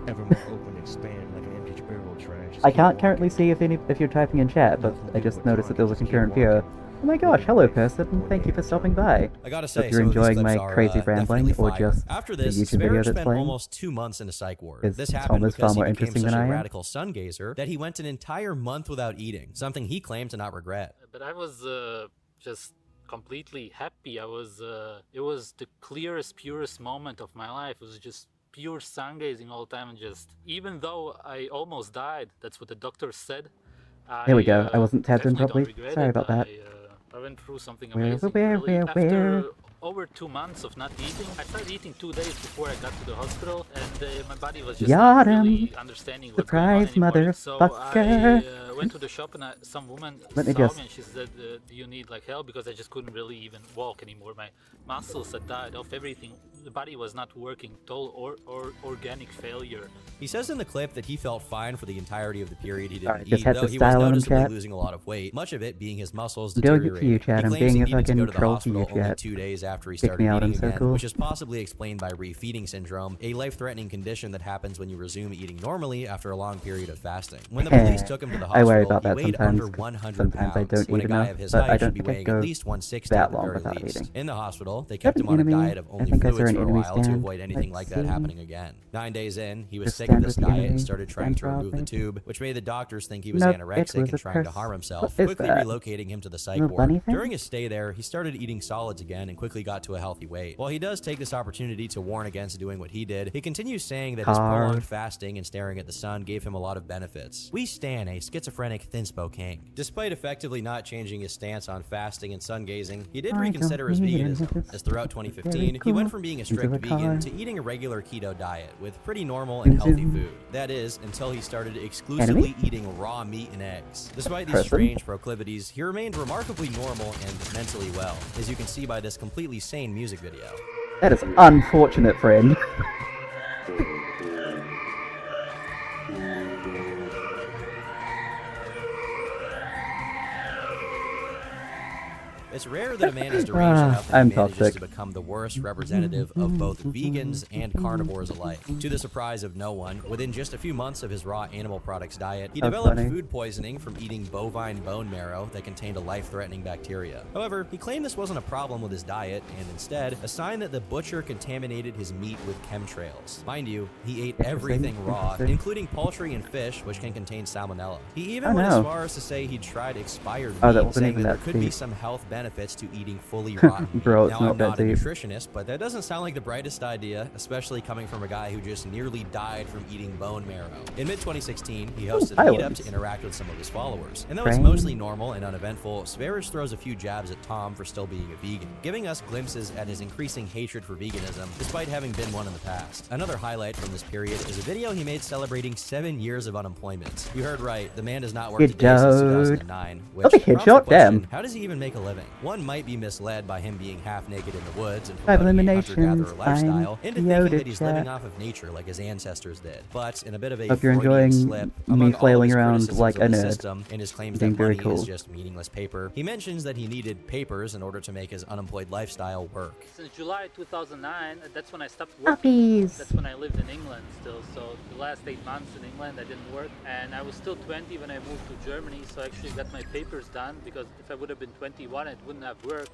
Ever more open, expand like an empty barrel track. Just I keep can't walking. currently see if you're typing in chat, but I just noticed that there was a concurrent viewer. Oh my gosh, hello person, thank you for stopping by. I gotta say, Hope you're some of these enjoying clips my are, crazy rambling definitely or fire. just After the this, YouTube video Svarage that's spent playing. almost 2 months in a psych ward. It's This happened almost because far more he became interesting such than a I am. radical sun gazer that he went an entire month without eating, something he claimed to not regret. But I was just completely happy. It was the clearest, purest moment of my life. It was just pure sun gazing all the time, and just, even though I almost died, that's what the doctor said. There we go. I wasn't tabbed in definitely don't properly. regret Sorry it. about that. I went through something Where, amazing. where, really. where, where? After over 2 months of not eating, I started eating 2 days before I got to the hospital, and my body was just Got not really him. understanding what's going on Surprise, anymore. So motherfucker. I went to the shop, and some woman Let me saw just- me, and she said, "Do you need like help?" Because I just couldn't really even walk anymore. My muscles had died off. Everything, the body was not working. Total organic failure. He says in the clip that he felt fine for the entirety of the period he Alright, didn't just eat, had though to he was style him, noticeably chat. losing a lot of weight, much of it being his muscles I'm doing it for deteriorating. you, chat. He I'm claims being he a needed to go fucking to the troll to hospital you, only chat. 2 days after he Pick started me out, eating I'm so again, cool. which is possibly explained by refeeding syndrome, a life-threatening condition that happens when you resume eating normally after a long period of fasting. When the police took him to the I worry hospital, about that he weighed sometimes, under 'cause 100 sometimes I pounds, don't when a eat guy enough, of his but I height don't should be think I weighing go at least 160 that at the long very without least. eating. In the hospital, they kept him Haven't on a eaten any. diet of I only think I saw fluids an for a enemy while to stand. avoid anything like Let's that see. happening again. 9 days in, he was Just sick stand of this with the diet and enemy, started trying to stand remove the proudly. tube, which made the doctors think he was Nope, it anorexic was and a trying to purse. harm himself, What is quickly that? relocating him to the psych Little bunny ward. thing? During his stay there, he started eating solids again and quickly got to a healthy weight. While he does take this opportunity to warn against doing what he did, he continues saying that his Hard. prolonged fasting and staring at the sun gave him a lot of benefits. We stan a schizophrenic thin-spoke king. Despite effectively not changing his stance on fasting and sun gazing, he did I reconsider don't his need it. veganism, It's as throughout very 2015, he cool. went from being a Into strict the car. vegan to eating a regular keto diet with pretty normal and Zoom, healthy zoom. food. That is, until he started exclusively eating raw meat and eggs. Despite these strange proclivities, he remained remarkably normal and mentally well, as you can see by this completely sane music video. That is unfortunate, friend. It's rare that a man is deranged enough that I'm he manages toxic. to become the worst representative of both vegans and carnivores alike. To the surprise of no one, within just a few months of his raw animal products diet, he That's developed funny. food poisoning from eating bovine bone marrow that contained a life-threatening bacteria. However, he claimed this wasn't a problem with his diet, and instead, a sign that the butcher contaminated his meat with chemtrails. Mind you, he ate everything raw, Interesting. including poultry and fish, which can contain salmonella. He even Oh, went no. as far as to say he'd tried expired Oh, that meat, wasn't saying even that there that could be deep. some health benefits benefits to eating fully rotten meat. Bro, it's Now, not I'm that not a deep. nutritionist, but that doesn't sound like the brightest idea, especially coming from a guy who just nearly died from eating bone marrow. In mid-2016, he hosted a meetup to interact with some of his followers. And though it's mostly normal and uneventful, Sverige throws a few jabs at Tom for still being a vegan, giving us glimpses at his increasing hatred for veganism, despite having been one in the past. Another highlight from this period is a video he made celebrating 7 years of unemployment. You heard right, the man does not work a day since 2009, which That'd be prompts the headshot, question, damn. how does he even make a living? One might be misled by him being half naked in the woods and Five promoting a eliminations, hunter-gatherer lifestyle fine. into thinking that he's Yoda living chat. off of nature like his ancestors did. But in a bit of a Hope you're Freudian enjoying slip, me among all of flailing his around criticisms like of a the nerd. system and his claims Being that very money cool. is just meaningless paper, he mentions that he needed papers in order to make his unemployed lifestyle work. Since July 2009, that's when I stopped working. Puppies. That's when I lived in England still. So the last 8 months in England I didn't work, and I was still 20 when I moved to Germany. So I actually got my papers done, because if I would have been 21, it wouldn't have worked.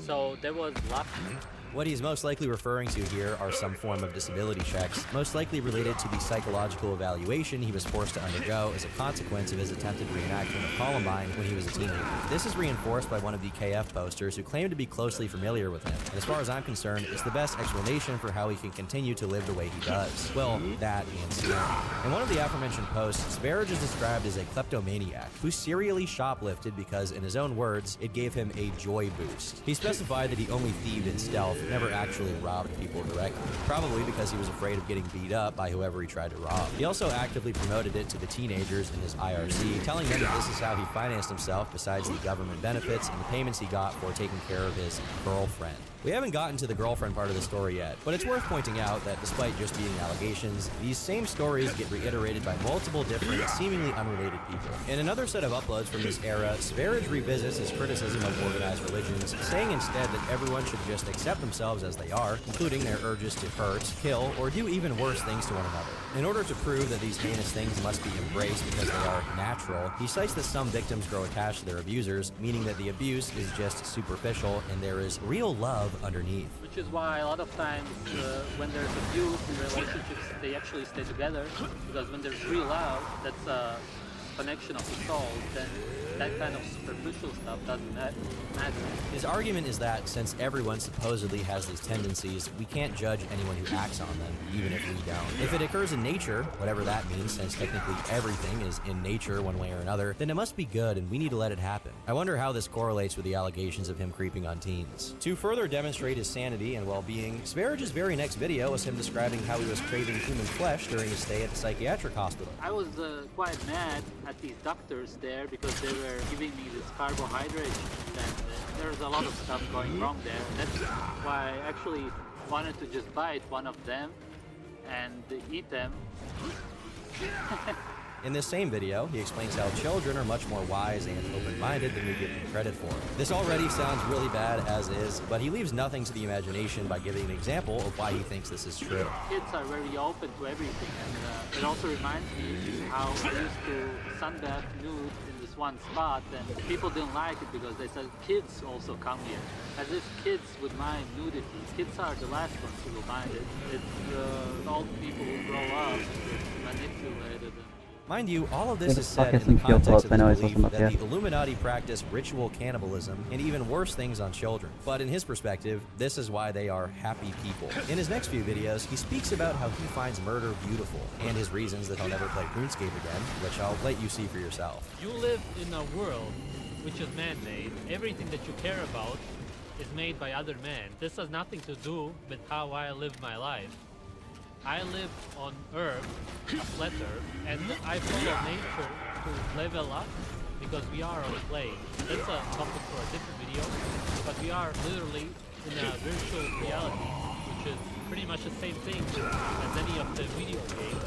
So that was luck. What he's most likely referring to here are some form of disability checks, most likely related to the psychological evaluation he was forced to undergo as a consequence of his attempted reenactment of Columbine when he was a teenager. This is reinforced by one of the KF posters who claim to be closely familiar with him, and as far as I'm concerned, it's the best explanation for how he can continue to live the way he does. Well, that and some. In one of the aforementioned posts, Sverige is described as a kleptomaniac who serially shoplifted because, in his own words, it gave him a joy boost. He specified that he only thieved in stealth, never actually robbed people directly, probably because he was afraid of getting beat up by whoever he tried to rob. He also actively promoted it to the teenagers in his IRC, telling them that this is how he financed himself besides the government benefits and the payments he got for taking care of his girlfriend. We haven't gotten to the girlfriend part of the story yet, but it's worth pointing out that despite just being allegations, these same stories get reiterated by multiple different, seemingly unrelated people. In another set of uploads from this era, Sverige revisits his criticism of organized religions, saying instead that everyone should just accept themselves as they are, including their urges to hurt, kill, or do even worse things to one another. In order to prove that these heinous things must be embraced because they are natural, he cites that some victims grow attached to their abusers, meaning that the abuse is just superficial and there is real love underneath. Which is why a lot of times when there's abuse in relationships, they actually stay together, because when there's real love, that's a connection of the soul, then that kind of superficial stuff doesn't matter. His argument is that since everyone supposedly has these tendencies, we can't judge anyone who acts on them, even if we don't. If it occurs in nature, whatever that means, since technically everything is in nature one way or another, then it must be good and we need to let it happen. I wonder how this correlates with the allegations of him creeping on teens. To further demonstrate his sanity and well-being, Sverige's very next video was him describing how he was craving human flesh during his stay at the psychiatric hospital. I was quite mad at these doctors there because they were giving me this carbohydrate, and there's a lot of stuff going wrong there. That's why I actually wanted to just bite one of them and eat them. In this same video, he explains how children are much more wise and open-minded than we give them credit for. This already sounds really bad as is, but he leaves nothing to the imagination by giving an example of why he thinks this is true. Kids are very open to everything, and it also reminds me how I used to sunbath nude in this one spot, and people didn't like it because they said kids also come here. As if kids would mind nudity. Kids are the last ones who will mind it. It's old people who grow up and get manipulated. Mind you, all of this is fuck said is in the some field context of thoughts? I know the I saw belief some up that here. the Illuminati practice ritual cannibalism and even worse things on children. But in his perspective, this is why they are happy people. In his next few videos, he speaks about how he finds murder beautiful and his reasons that he'll never play RuneScape again, which I'll let you see for yourself. You live in a world which is man-made. Everything that you care about is made by other men. This has nothing to do with how I live my life. I live on Earth, a flat Earth, and I follow nature to level up because we are on a plane. That's a topic for a different video, but we are literally in a virtual reality, which is pretty much the same thing as any of the video games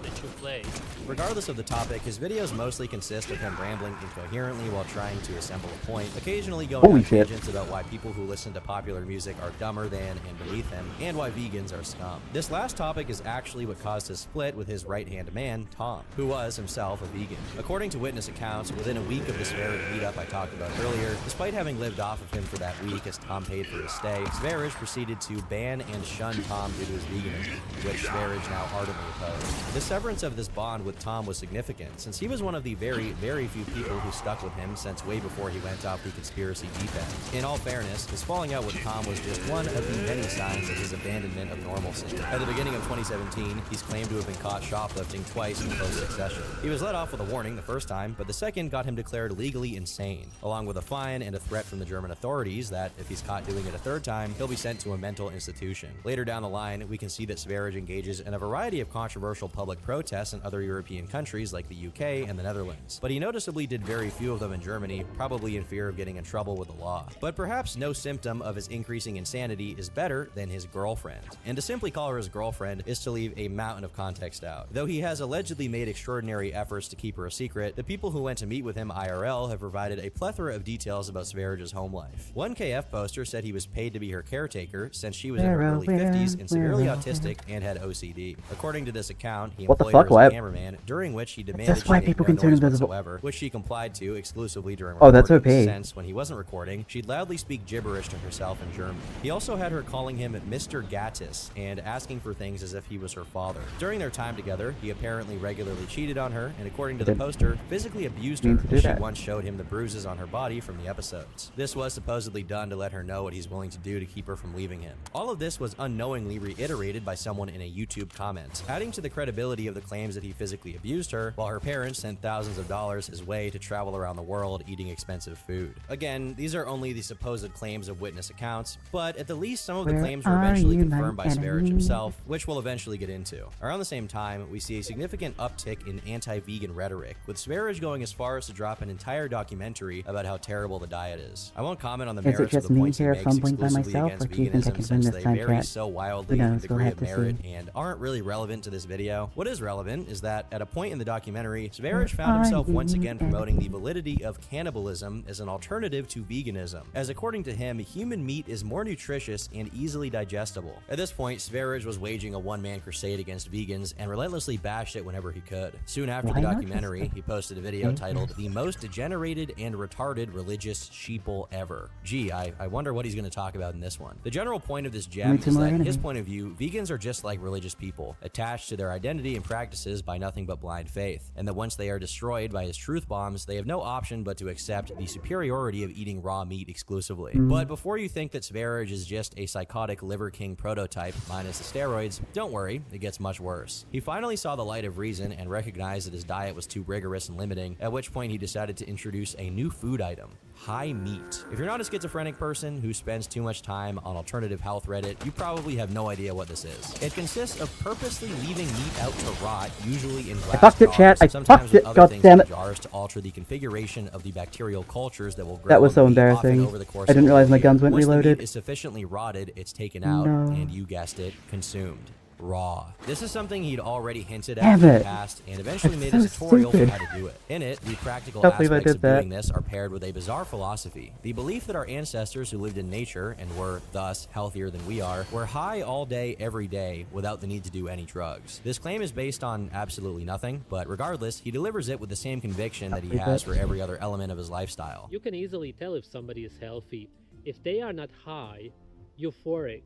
that you play. Regardless of the topic, his videos mostly consist of him rambling incoherently while trying to assemble a point, occasionally going on tangents about why people who listen to popular music are dumber than and beneath him, and why vegans are scum. This last topic is actually what caused his split with his right-hand man, Tom, who was himself a vegan. According to witness accounts, within a week of the Sverige meetup I talked about earlier, despite having lived off of him for that week as Tom paid for his stay, Sverige proceeded to ban and shun Tom due to his veganism, which Sverige now ardently opposed. This severance of this bond with Tom was significant, since he was one of the very, very few people who stuck with him since way before he went off the conspiracy deep end. In all fairness, his falling out with Tom was just one of the many signs of his abandonment of normalcy. At the beginning of 2017, he's claimed to have been caught shoplifting twice in close succession. He was let off with a warning the first time, but the second got him declared legally insane, along with a fine and a threat from the German authorities that, if he's caught doing it a third time, he'll be sent to a mental institution. Later down the line, we can see that Sverige engages in a variety of controversial public protests in other European countries like the UK and the Netherlands, but he noticeably did very few of them in Germany, probably in fear of getting in trouble with the law. But perhaps no symptom of his increasing insanity is better than his girlfriend. And to simply call her his girlfriend is to leave a mountain of context out. Though he has allegedly made extraordinary efforts to keep her a secret, the people who went to meet with him IRL have provided a plethora of details about Sverige's home life. One KF poster said he was paid to be her caretaker since she was in her early 50s and severely autistic and had OCD. According to this account, he What the employed fuck? her as Why? a cameraman, during which he demanded she why make people no can turn noise invisible. whatsoever, which she complied to exclusively during Oh, that's recordings, OP. since when he wasn't recording, she'd loudly speak gibberish to herself in German. He also had her calling him Mr. Gattis and asking for things as if he was her father. During their time together, he apparently regularly cheated on her and, according to the poster, physically abused her Mean to do as she that. once showed him the bruises on her body from the episodes. This was supposedly done to let her know what he's willing to do to keep her from leaving him. All of this was unknowingly reiterated by someone in a YouTube comment, adding to the credibility of the claims that he physically abused her, while her parents sent thousands of dollars his way to travel around the world eating expensive food. Again, these are only the supposed claims of witness accounts, but at the least some of the Where claims were are eventually you, my confirmed by Sverige enemy? himself, which we'll eventually get into. Around the same time, we see a significant uptick in anti-vegan rhetoric, with Sverige going as far as to drop an entire documentary about how terrible the diet is. I won't comment on the Is it merits of just the me points he here makes fumbling by exclusively myself, against or do you think I veganism, can win since this they time, vary chat? so wildly Who in knows? We'll degree have of to merit see. and aren't really relevant to this video. What is relevant is that at a point in the documentary, Sverige found himself once again promoting the validity of cannibalism as an alternative to veganism, as according to him, human meat is more nutritious and easily digestible. At this point, Sverige was waging a one-man crusade against vegans and relentlessly bashed it whenever he could. Soon after Why the not documentary, just- he posted a video titled "The Most Degenerated and Retarded Religious Sheeple Ever." Gee, I wonder what he's going to talk about in this one. The general point of this gem Only two is more that, in his enemies. point of view, vegans are just like religious people, attached to their identity and practices by nothing but blind faith, and that once they are destroyed by his truth bombs, they have no option but to accept the superiority of eating raw meat exclusively. But before you think that Sverige is just a psychotic Liver King prototype minus the steroids, don't worry, it gets much worse. He finally saw the light of reason and recognized that his diet was too rigorous and limiting, at which point he decided to introduce a new food item: high meat. If you're not a schizophrenic person who spends too much time on alternative health Reddit, you probably have no idea what this is. It consists of purposely leaving meat out to rot, usually in glass fucked it, jars, chat. I sometimes fucked with it. other God things damn in it. jars to alter the configuration of the bacterial cultures that will grow That was so in the meat, often embarrassing. over the course I didn't of a realize my year. guns went Once the reloaded. meat is sufficiently rotted, it's taken out, No. and you guessed it, consumed. Raw. This is something he'd already hinted at Damn in the it. past and eventually That's made a so tutorial for stupid. how to do it. In it, the practical Can't believe I aspects did of that. doing this are paired with a bizarre philosophy. The belief that our ancestors who lived in nature and were thus healthier than we are were high all day, every day, without the need to do any drugs. This claim is based on absolutely nothing, but regardless, he delivers it with the same conviction that he has for every other element of his lifestyle. You can easily tell if somebody is healthy if they are not high, euphoric,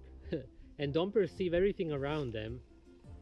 and don't perceive everything around them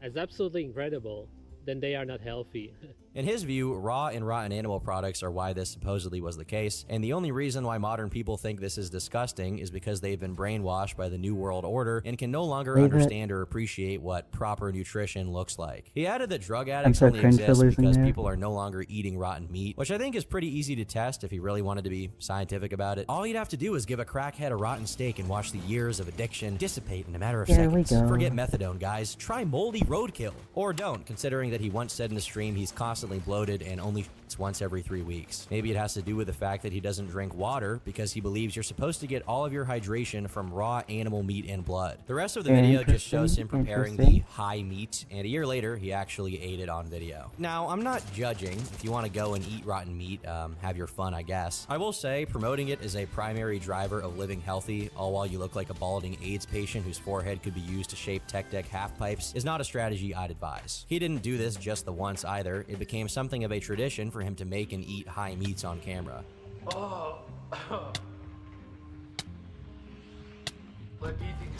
as absolutely incredible, then they are not healthy. In his view, raw and rotten animal products are why this supposedly was the case, and the only reason why modern people think this is disgusting is because they've been brainwashed by the New World Order and can no longer Leave it. understand or appreciate what proper nutrition looks like. He added that drug addicts so only cringe for exist losing because there. people are no longer eating rotten meat, which I think is pretty easy to test if he really wanted to be scientific about it. All you'd have to do is give a crackhead a rotten steak and watch the years of addiction dissipate in a matter of There we seconds. go. Forget methadone, guys. Try moldy roadkill. Or don't, considering that he once said in a stream he's constantly bloated and only eats once every 3 weeks. Maybe it has to do with the fact that he doesn't drink water because he believes you're supposed to get all of your hydration from raw animal meat and blood. The rest of the video just shows him preparing the Interesting. high meat, and a year later, he actually ate it on video. Now, I'm not judging. If you want to go and eat rotten meat, have your fun, I guess. I will say, promoting it is a primary driver of living healthy, all while you look like a balding AIDS patient whose forehead could be used to shape tech deck half pipes, is not a strategy I'd advise. He didn't do this just the once either. It became something of a tradition for him to make and eat high meats on camera. Oh, like eating.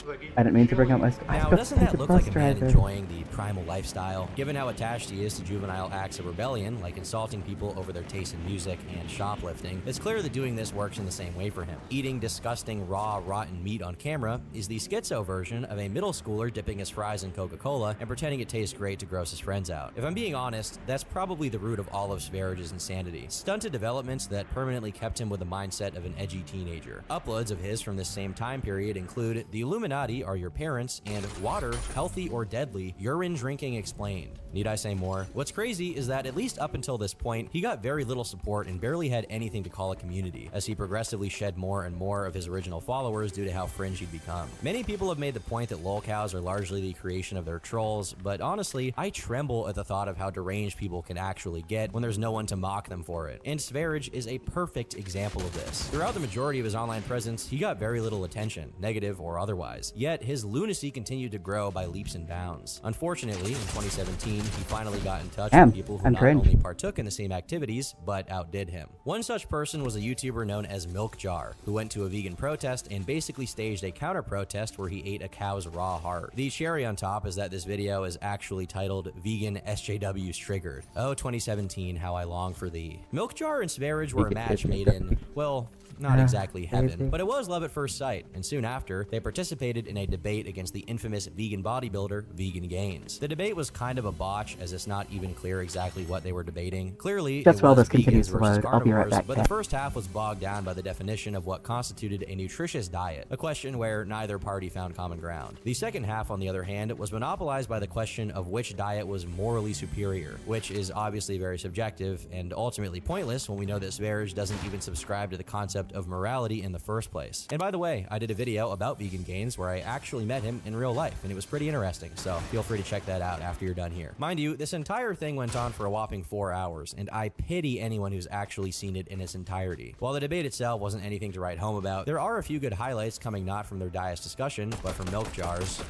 I didn't mean to bring up my... I Now, got doesn't that such look like a bus man driver. enjoying the primal lifestyle? Given how attached he is to juvenile acts of rebellion, like insulting people over their taste in music and shoplifting, it's clear that doing this works in the same way for him. Eating disgusting, raw, rotten meat on camera is the schizo version of a middle schooler dipping his fries in Coca-Cola and pretending it tastes great to gross his friends out. If I'm being honest, that's probably the root of all of Sverage's insanity. Stunted developments that permanently kept him with the mindset of an edgy teenager. Uploads of his from this same time period include The Illuminati Are Your Parents and Water, Healthy or Deadly, Urine Drinking Explained. Need I say more? What's crazy is that at least up until this point, he got very little support and barely had anything to call a community, as he progressively shed more and more of his original followers due to how fringe he'd become. Many people have made the point that lolcows are largely the creation of their trolls, but honestly, I tremble at the thought of how deranged people can actually get when there's no one to mock them for it. And Sverige is a perfect example of this. Throughout the majority of his online presence, he got very little attention, negative or otherwise, yet his lunacy continued to grow by leaps and bounds. Unfortunately, in 2017, he finally got in touch with people who not only partook in the same activities, but outdid him. One such person was a YouTuber known as Milk Jar, who went to a vegan protest and basically staged a counter-protest where he ate a cow's raw heart. The cherry on top is that this video is actually titled Vegan SJWs Triggered. Oh, 2017, how I long for thee. Milk Jar and Sverige were a match made in, well, not exactly heaven, but it was love at first sight, and soon after, they participated in a debate against the infamous vegan bodybuilder, Vegan Gains. The debate was kind of a botch, as it's not even clear exactly what they were debating. Clearly, Just it while was this continues vegans to versus load, I'll be right carnivores, back. but the first half was bogged down by the definition of what constituted a nutritious diet, a question where neither party found common ground. The second half, on the other hand, was monopolized by the question of which diet was morally superior, which is obviously very subjective and ultimately pointless when we know that Sverige doesn't even subscribe to the concept of morality in the first place. And by the way, I did a video about Vegan Gains where I actually met him in real life, and it was pretty interesting, so feel free to check that out after you're done here. Mind you, this entire thing went on for a whopping 4 hours, and I pity anyone who's actually seen it in its entirety. While the debate itself wasn't anything to write home about, there are a few good highlights coming not from their diet's discussion, but from Milk Jar's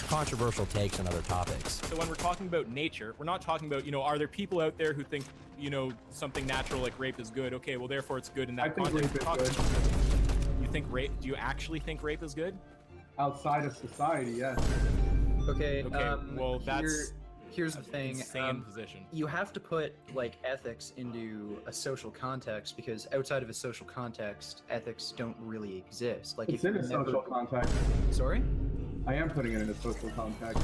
controversial takes on other topics. So when we're talking about nature, we're not talking about, are there people out there who think, something natural like rape is good? Okay, well, therefore it's good in that context. You think rape? Do you actually think rape is good? Outside of society, yes. Okay. Well, here's the thing. Insane position. You have to put ethics into a social context, because outside of a social context, ethics don't really exist. It's in a social context. Sorry? I am putting it in a social context.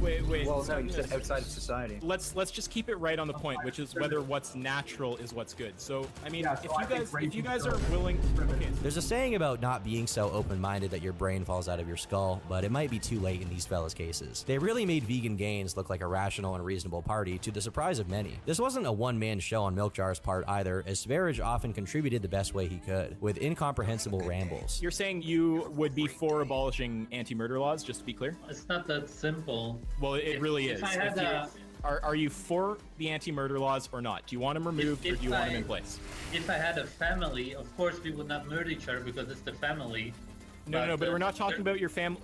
Wait. Well, no, you said outside of society. Let's just keep it right on the point, which is whether what's natural is what's good. So, I mean, Yeah, if you guys are willing, okay. There's a saying about not being so open-minded that your brain falls out of your skull, but it might be too late in these fellas' cases. They really made Vegan Gains look like a rational and reasonable party, to the surprise of many. This wasn't a one-man show on Milk Jar's part either, as Sverige often contributed the best way he could, with incomprehensible rambles. You're saying you would be for abolishing anti-murder laws, just to be clear? It's not that simple. Well, it really is. If I had Are you for the anti-murder laws or not? Do you want them removed or do you want them in place? If I had a family, of course we would not murder each other because it's the family. No, but we're not talking about your family.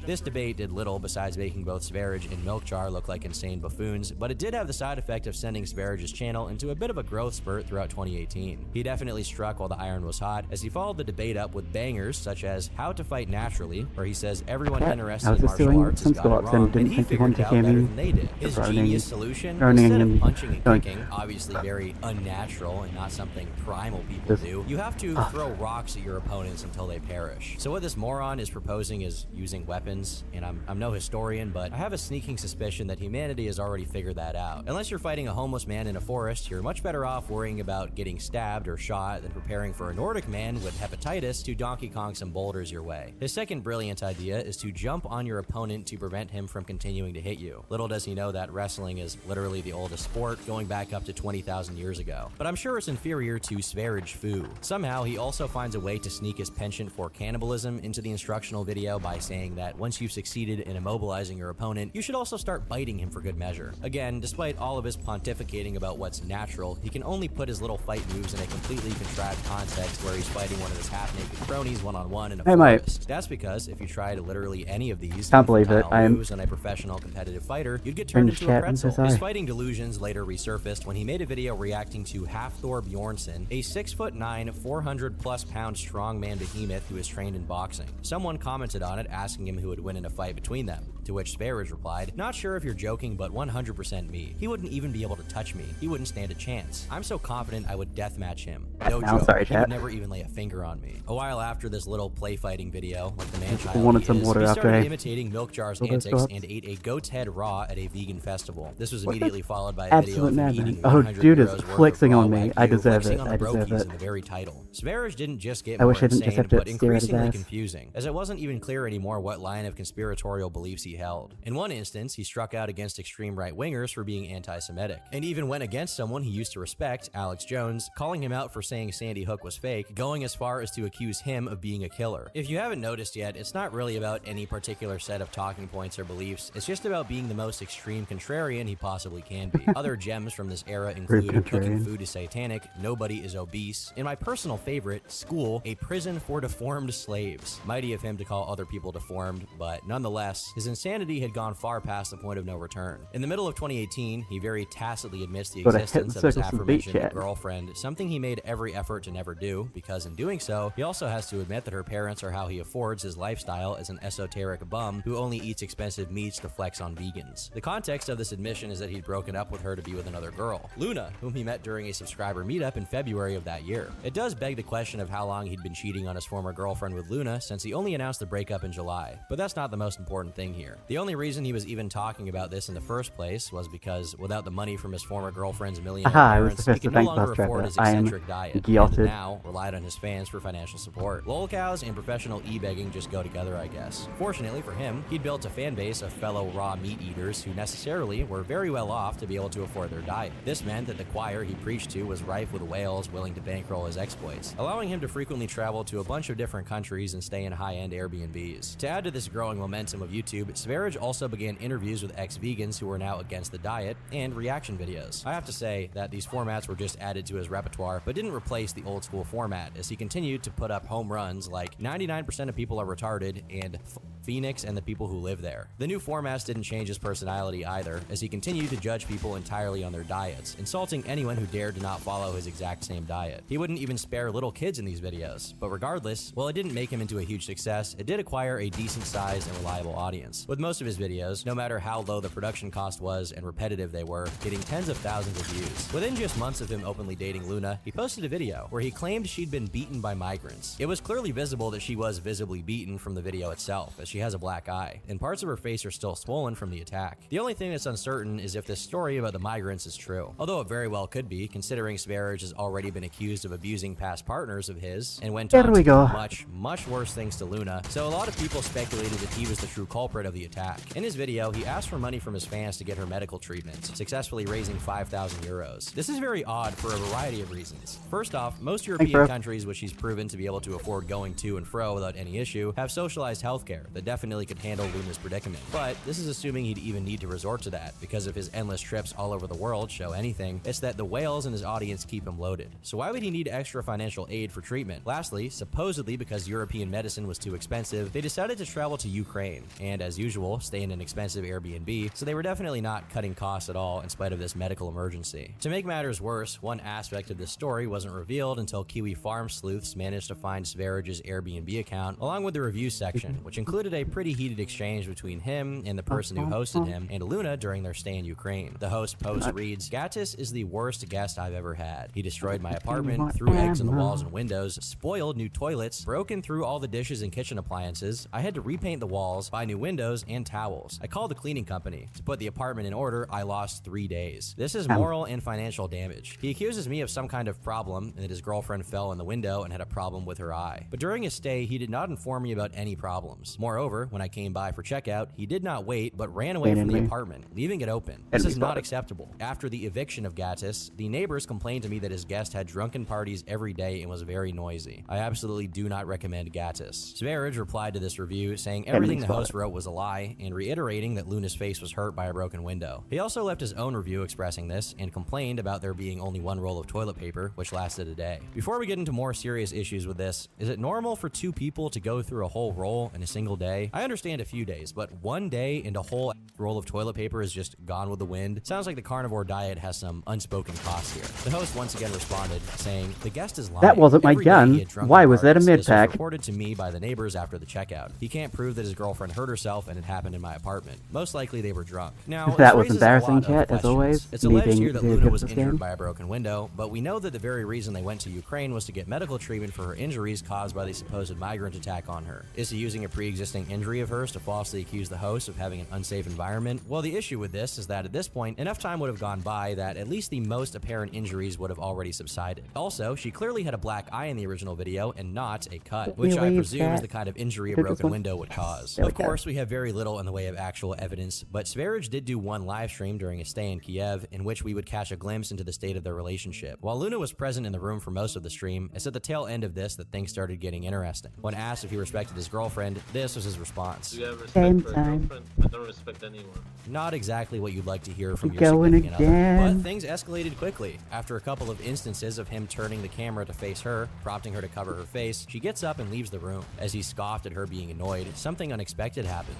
This debate did little besides making both Sverige and Milk Jar look like insane buffoons, but it did have the side effect of sending Sverige's channel into a bit of a growth spurt throughout 2018. He definitely struck while the iron was hot, as he followed the debate up with bangers such as How to Fight Naturally, where he says everyone interested in martial arts has got it wrong, and he figured it out better than they did. His genius solution, instead of punching and kicking, obviously very unnatural and not something primal people do, you have to throw rocks at your opponents until they perish. So what this moron is proposing is using weapons, and I'm no historian, but I have a sneaking suspicion that humanity has already figured that out. Unless you're fighting a homeless man in a forest, you're much better off worrying about getting stabbed or shot than preparing for a Nordic man with hepatitis to Donkey Kong some boulders your way. His second brilliant idea is to jump on your opponent to prevent him from continuing to hit you. Little does he know that wrestling is literally the oldest sport, going back up to 20,000 years ago. But I'm sure it's inferior to Sverige Fu. Somehow, he also finds a way to sneak his penchant for cannibalism into the instructional video by saying that once you've succeeded in immobilizing your opponent, you should also start biting him for good measure. Again, despite all of his pontificating about what's natural, he can only put his little fight moves in a completely contrived context where he's fighting one of his half-naked cronies one-on-one in a forest. That's because if you tried literally any of these moves on a professional competitive fighter, you'd get turned into a pretzel. His fighting delusions later resurfaced when he made a video reacting to Half-Thor Bjornsson, a 6'9", 400+ pound strongman behemoth who is trained in boxing boxing. Someone commented on it asking him who would win in a fight between them, to which Sverige replied, "Not sure if you're joking, but 100% me. He wouldn't even be able to touch me. He wouldn't stand a chance. I'm so confident I would deathmatch him. No Now, joke, sorry, he would chat. never even lay a finger on me." A while after this little play fighting video, like the man-child wanted he some is, water he after started I imitating Milk Jar's saw those antics shots. and ate a goat's head raw at a vegan festival. This was What immediately the followed by a video absolute of him madman. eating Oh, 100 dude is euros worth of flexing raw on me. I Wagyu, deserve flexing it. on I the deserve Brokis it. in the very title. Sverige didn't just get I more wish I didn't just insane, have to but stare at his increasingly ass. confusing, as it wasn't even clear anymore what line of conspiratorial beliefs he held. In one instance, he struck out against extreme right-wingers for being anti-Semitic, and even went against someone he used to respect, Alex Jones, calling him out for saying Sandy Hook was fake, going as far as to accuse him of being a killer. If you haven't noticed yet, it's not really about any particular set of talking points or beliefs, it's just about being the most extreme contrarian he possibly can be. Other gems from this era include Cooking contrarian. Food is Satanic, Nobody is Obese, and my personal favorite, School, a prison for deformed slaves. Mighty of him to call other people deformed, but nonetheless, his insanity had gone far past the point of no return. In the middle of 2018, he very tacitly admits the Gotta hit existence the of his circle some beat aforementioned chat. girlfriend, something he made every effort to never do, because in doing so, he also has to admit that her parents are how he affords his lifestyle as an esoteric bum who only eats expensive meats to flex on vegans. The context of this admission is that he'd broken up with her to be with another girl, Luna, whom he met during a subscriber meetup in February of that year. It does beg the question of how long he'd been cheating on his former girlfriend with Luna, since he only announced the breakup in July. But that's not the most important thing here. The only reason he was even talking about this in the first place was because without the money from his former girlfriend's millionaire Aha, I was parents, supposed he to could no thank longer Buster afford for his that. I am eccentric diet, and guilted. now relied on his fans for financial support. Lolcows and professional e-begging just go together, I guess. Fortunately for him, he'd built a fan base of fellow raw meat eaters who necessarily were very well off to be able to afford their diet. This meant that the choir he preached to was rife with whales willing to bankroll his exploits, allowing him to frequently travel to a bunch of different countries and stay in high-end Airbnbs. To add to this growing momentum of YouTube, Sverige also began interviews with ex-vegans who were now against the diet and reaction videos. I have to say that these formats were just added to his repertoire, but didn't replace the old school format, as he continued to put up home runs like 99% of people are retarded and Phoenix and the people who live there. The new formats didn't change his personality either, as he continued to judge people entirely on their diets, insulting anyone who dared to not follow his exact same diet. He wouldn't even spare little kids in these videos, but regardless, while it didn't make him into a huge success, it did acquire a decent sized and reliable audience, with most of his videos, no matter how low the production cost was and repetitive they were, getting tens of thousands of views. Within just months of him openly dating Luna, he posted a video where he claimed she'd been beaten by migrants. It was clearly visible that she was visibly beaten from the video itself, as she has a black eye, and parts of her face are still swollen from the attack. The only thing that's uncertain is if this story about the migrants is true, although it very well could be, considering Sverige has already been accused of abusing past partners of his, and went on to do much worse things to Luna, so a lot of people speculated that he was the true culprit of the attack. In his video, he asked for money from his fans to get her medical treatment, successfully raising 5,000 euros. This is very odd for a variety of reasons. First off, most European countries which he's proven to be able to afford going to and fro without any issue have socialized healthcare that definitely could handle Luna's predicament. But this is assuming he'd even need to resort to that, because if his endless trips all over the world show anything, it's that the whales in his audience keep him loaded. So why would he need extra financial aid for treatment? Lastly, supposedly because European medicine was too expensive, they decided to travel to Ukraine, and as usual, stay in an expensive Airbnb, so they were definitely not cutting costs at all in spite of this medical emergency. To make matters worse, one aspect of this story wasn't revealed until Kiwi Farm sleuths managed to find Sverige's Airbnb account, along with the review section, which included a pretty heated exchange between him and the person who hosted him and Luna during their stay in Ukraine. The host post reads, "Gatis is the worst guest I've ever had. He destroyed my apartment, threw eggs in the walls and windows, spoiled new toilets, broken through all the dishes and kitchen appliances. I had to repaint the walls, buy new windows and towels. I called the cleaning company. To put the apartment in order, I lost 3 days. This is moral and financial damage. He accuses me of some kind of problem and that his girlfriend fell in the window and had a problem with her eye. But during his stay, he did not inform me about any problems. Moreover, when I came by for checkout, he did not wait, but ran away from the apartment, leaving it open. This is not acceptable. After the eviction of Gatis, the neighbors complained to me that his guest had drunken parties every day and was very noisy. I absolutely do not recommend Gatis." Sverige replied to this review, saying everything the host wrote was a lie, and reiterating that Luna's face was hurt by a broken window. He also left his own review expressing this, and complained about there being only one roll of toilet paper, which lasted a day. Before we get into more serious issues with this, is it normal for two people to go through a whole roll in a single day? say, I understand a few days, but one day and a whole roll of toilet paper is just gone with the wind. Sounds like the carnivore diet has some unspoken costs here. The host once again responded, saying, the guest is lying. That wasn't my Every day gun. he had drunk Why at was that a parties. This was mid-pack? reported to me by the neighbors after the checkout. He can't prove that his girlfriend hurt herself and it happened in my apartment. Most likely they were drunk. Now, That this was raises a embarrassing, lot of chat, as questions. always. It's Me alleged being here that very Luna good was at this injured game. by a broken window, but we know that the very reason they went to Ukraine was to get medical treatment for her injuries caused by the supposed migrant attack on her. Is he using a pre-existing injury of hers to falsely accuse the host of having an unsafe environment? Well, the issue with this is that at this point, enough time would have gone by that at least the most apparent injuries would have already subsided. Also, she clearly had a black eye in the original video and not a cut, which I presume is the kind of injury a broken window would cause. Of course, we have very little in the way of actual evidence, but Sverige did do one live stream during his stay in Kiev in which we would catch a glimpse into the state of their relationship. While Luna was present in the room for most of the stream, it's at the tail end of this that things started getting interesting. When asked if he respected his girlfriend, this was his response. Do you have respect for a girlfriend? I don't respect anyone. Not exactly what you'd like to hear from your Going significant again. other, but things escalated quickly. After a couple of instances of him turning the camera to face her, prompting her to cover her face, she gets up and leaves the room. As he scoffed at her being annoyed, something unexpected happened.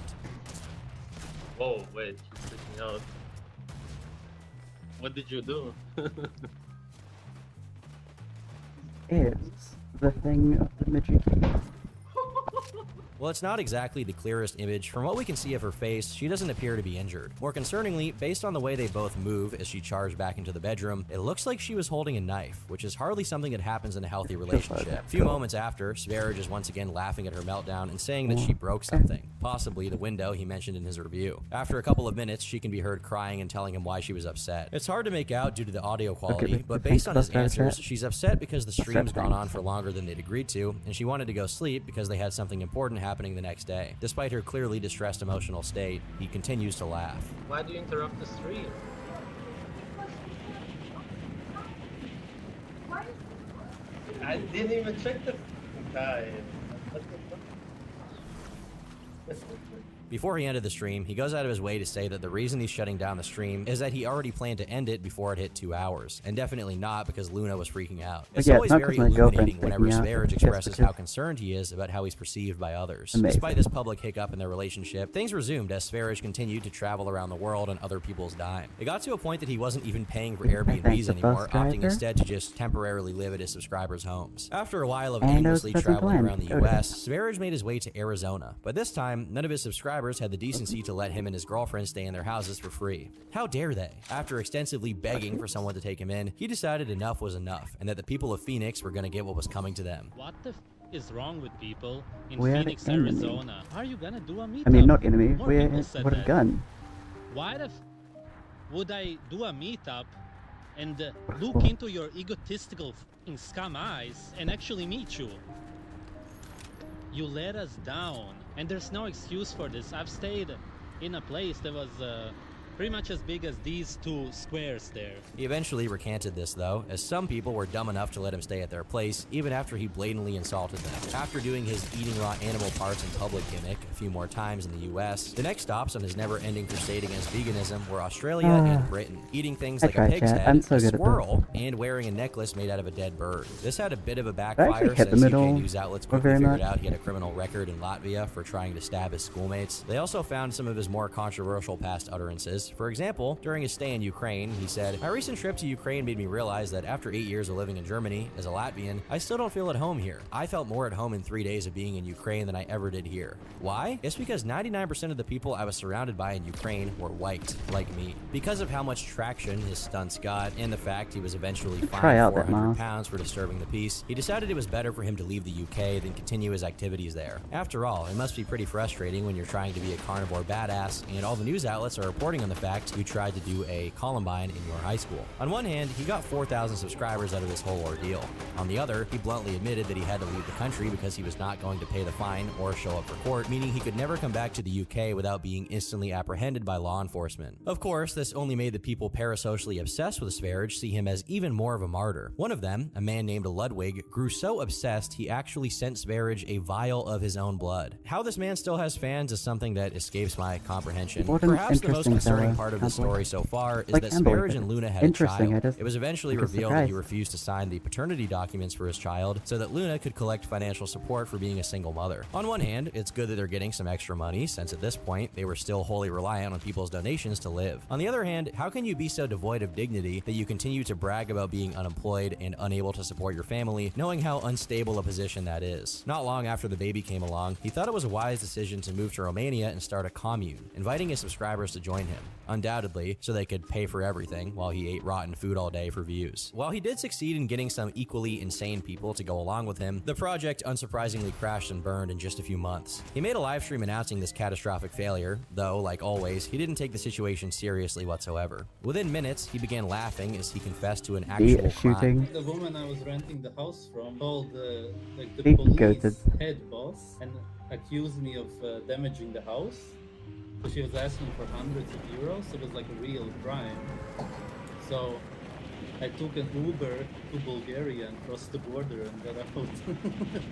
Whoa, wait, she's freaking out. What did you do? It's the thing of the Majiki. Well, it's not exactly the clearest image. From what we can see of her face, she doesn't appear to be injured. More concerningly, based on the way they both move as she charged back into the bedroom, it looks like she was holding a knife, which is hardly something that happens in a healthy relationship. A few moments after, Sverige is once again laughing at her meltdown and saying that she broke something, possibly the window he mentioned in his review. After a couple of minutes, she can be heard crying and telling him why she was upset. It's hard to make out due to the audio quality, but based on his answers, she's upset because the stream's gone on for longer than they'd agreed to, and she wanted to go sleep because they had something important happening the next day. Despite her clearly distressed emotional state, he continues to laugh. Why do you interrupt the stream? I didn't even check the time. What the fuck? Before he ended the stream, he goes out of his way to say that the reason he's shutting down the stream is that he already planned to end it before it hit 2 hours, and definitely not because Luna was freaking out. It's always very illuminating whenever Sverige expresses how concerned he is about how he's perceived by others. Despite this public hiccup in their relationship, things resumed as Sverige continued to travel around the world on other people's dime. It got to a point that he wasn't even paying for Airbnbs anymore, opting instead to just temporarily live at his subscribers' homes. After a while of aimlessly traveling around the US, Sverige made his way to Arizona, but this time, none of his subscribers had the decency to let him and his girlfriend stay in their houses for free. How dare they? After extensively begging for someone to take him in, he decided enough was enough, and that the people of Phoenix were going to get what was coming to them. What the f is wrong with people in We're Phoenix, enemy. Arizona? How are you gonna do a meetup? I mean, not enemy. More We're people said what a that. gun. Why the f would I do a meetup and look into your egotistical f***ing scum eyes and actually meet you? You let us down, and there's no excuse for this. I've stayed in a place that was pretty much as big as these 2 squares there. He eventually recanted this, though, as some people were dumb enough to let him stay at their place, even after he blatantly insulted them. After doing his eating raw animal parts in public gimmick a few more times in the US, the next stops on his never-ending crusade against veganism were Australia and Britain, eating things like a pig's head, a squirrel, and wearing a necklace made out of a dead bird. This had a bit of a backfire since UK news outlets quickly figured out he had a criminal record in Latvia for trying to stab his schoolmates. They also found some of his more controversial past utterances. For example, during his stay in Ukraine, he said, "My recent trip to Ukraine made me realize that after 8 years of living in Germany, as a Latvian, I still don't feel at home here. I felt more at home in 3 days of being in Ukraine than I ever did here. Why? It's because 99% of the people I was surrounded by in Ukraine were white, like me." Because of how much traction his stunts got, and the fact he was eventually fined 400 pounds for disturbing the peace, he decided it was better for him to leave the UK than continue his activities there. After all, it must be pretty frustrating when you're trying to be a carnivore badass, and all the news outlets are reporting on the fact you tried to do a Columbine in your high school. On one hand, he got 4,000 subscribers out of this whole ordeal. On the other, he bluntly admitted that he had to leave the country because he was not going to pay the fine or show up for court, meaning he could never come back to the UK without being instantly apprehended by law enforcement. Of course, this only made the people parasocially obsessed with Sverige see him as even more of a martyr. One of them, a man named Ludwig, grew so obsessed he actually sent Sverige a vial of his own blood. How this man still has fans is something that escapes my comprehension. Perhaps the most concerning part of the story so far is like that Amber Sparridge did. and Luna had a Interesting, child. I just- It was eventually like a revealed that he surprise. refused to sign the paternity documents for his child so that Luna could collect financial support for being a single mother. On one hand, it's good that they're getting some extra money, since at this point, they were still wholly reliant on people's donations to live. On the other hand, how can you be so devoid of dignity that you continue to brag about being unemployed and unable to support your family, knowing how unstable a position that is? Not long after the baby came along, he thought it was a wise decision to move to Romania and start a commune, inviting his subscribers to join him, undoubtedly so they could pay for everything while he ate rotten food all day for views. While he did succeed in getting some equally insane people to go along with him, the project unsurprisingly crashed and burned in just a few months. He made a live stream announcing this catastrophic failure, though, like always, he didn't take the situation seriously whatsoever. Within minutes, he began laughing as he confessed to an actual crime. The woman I was renting the house from called like the He police goated. head boss and accused me of damaging the house. So she was asking for hundreds of euros. It was like a real crime. So I took an Uber to Bulgaria and crossed the border and got out.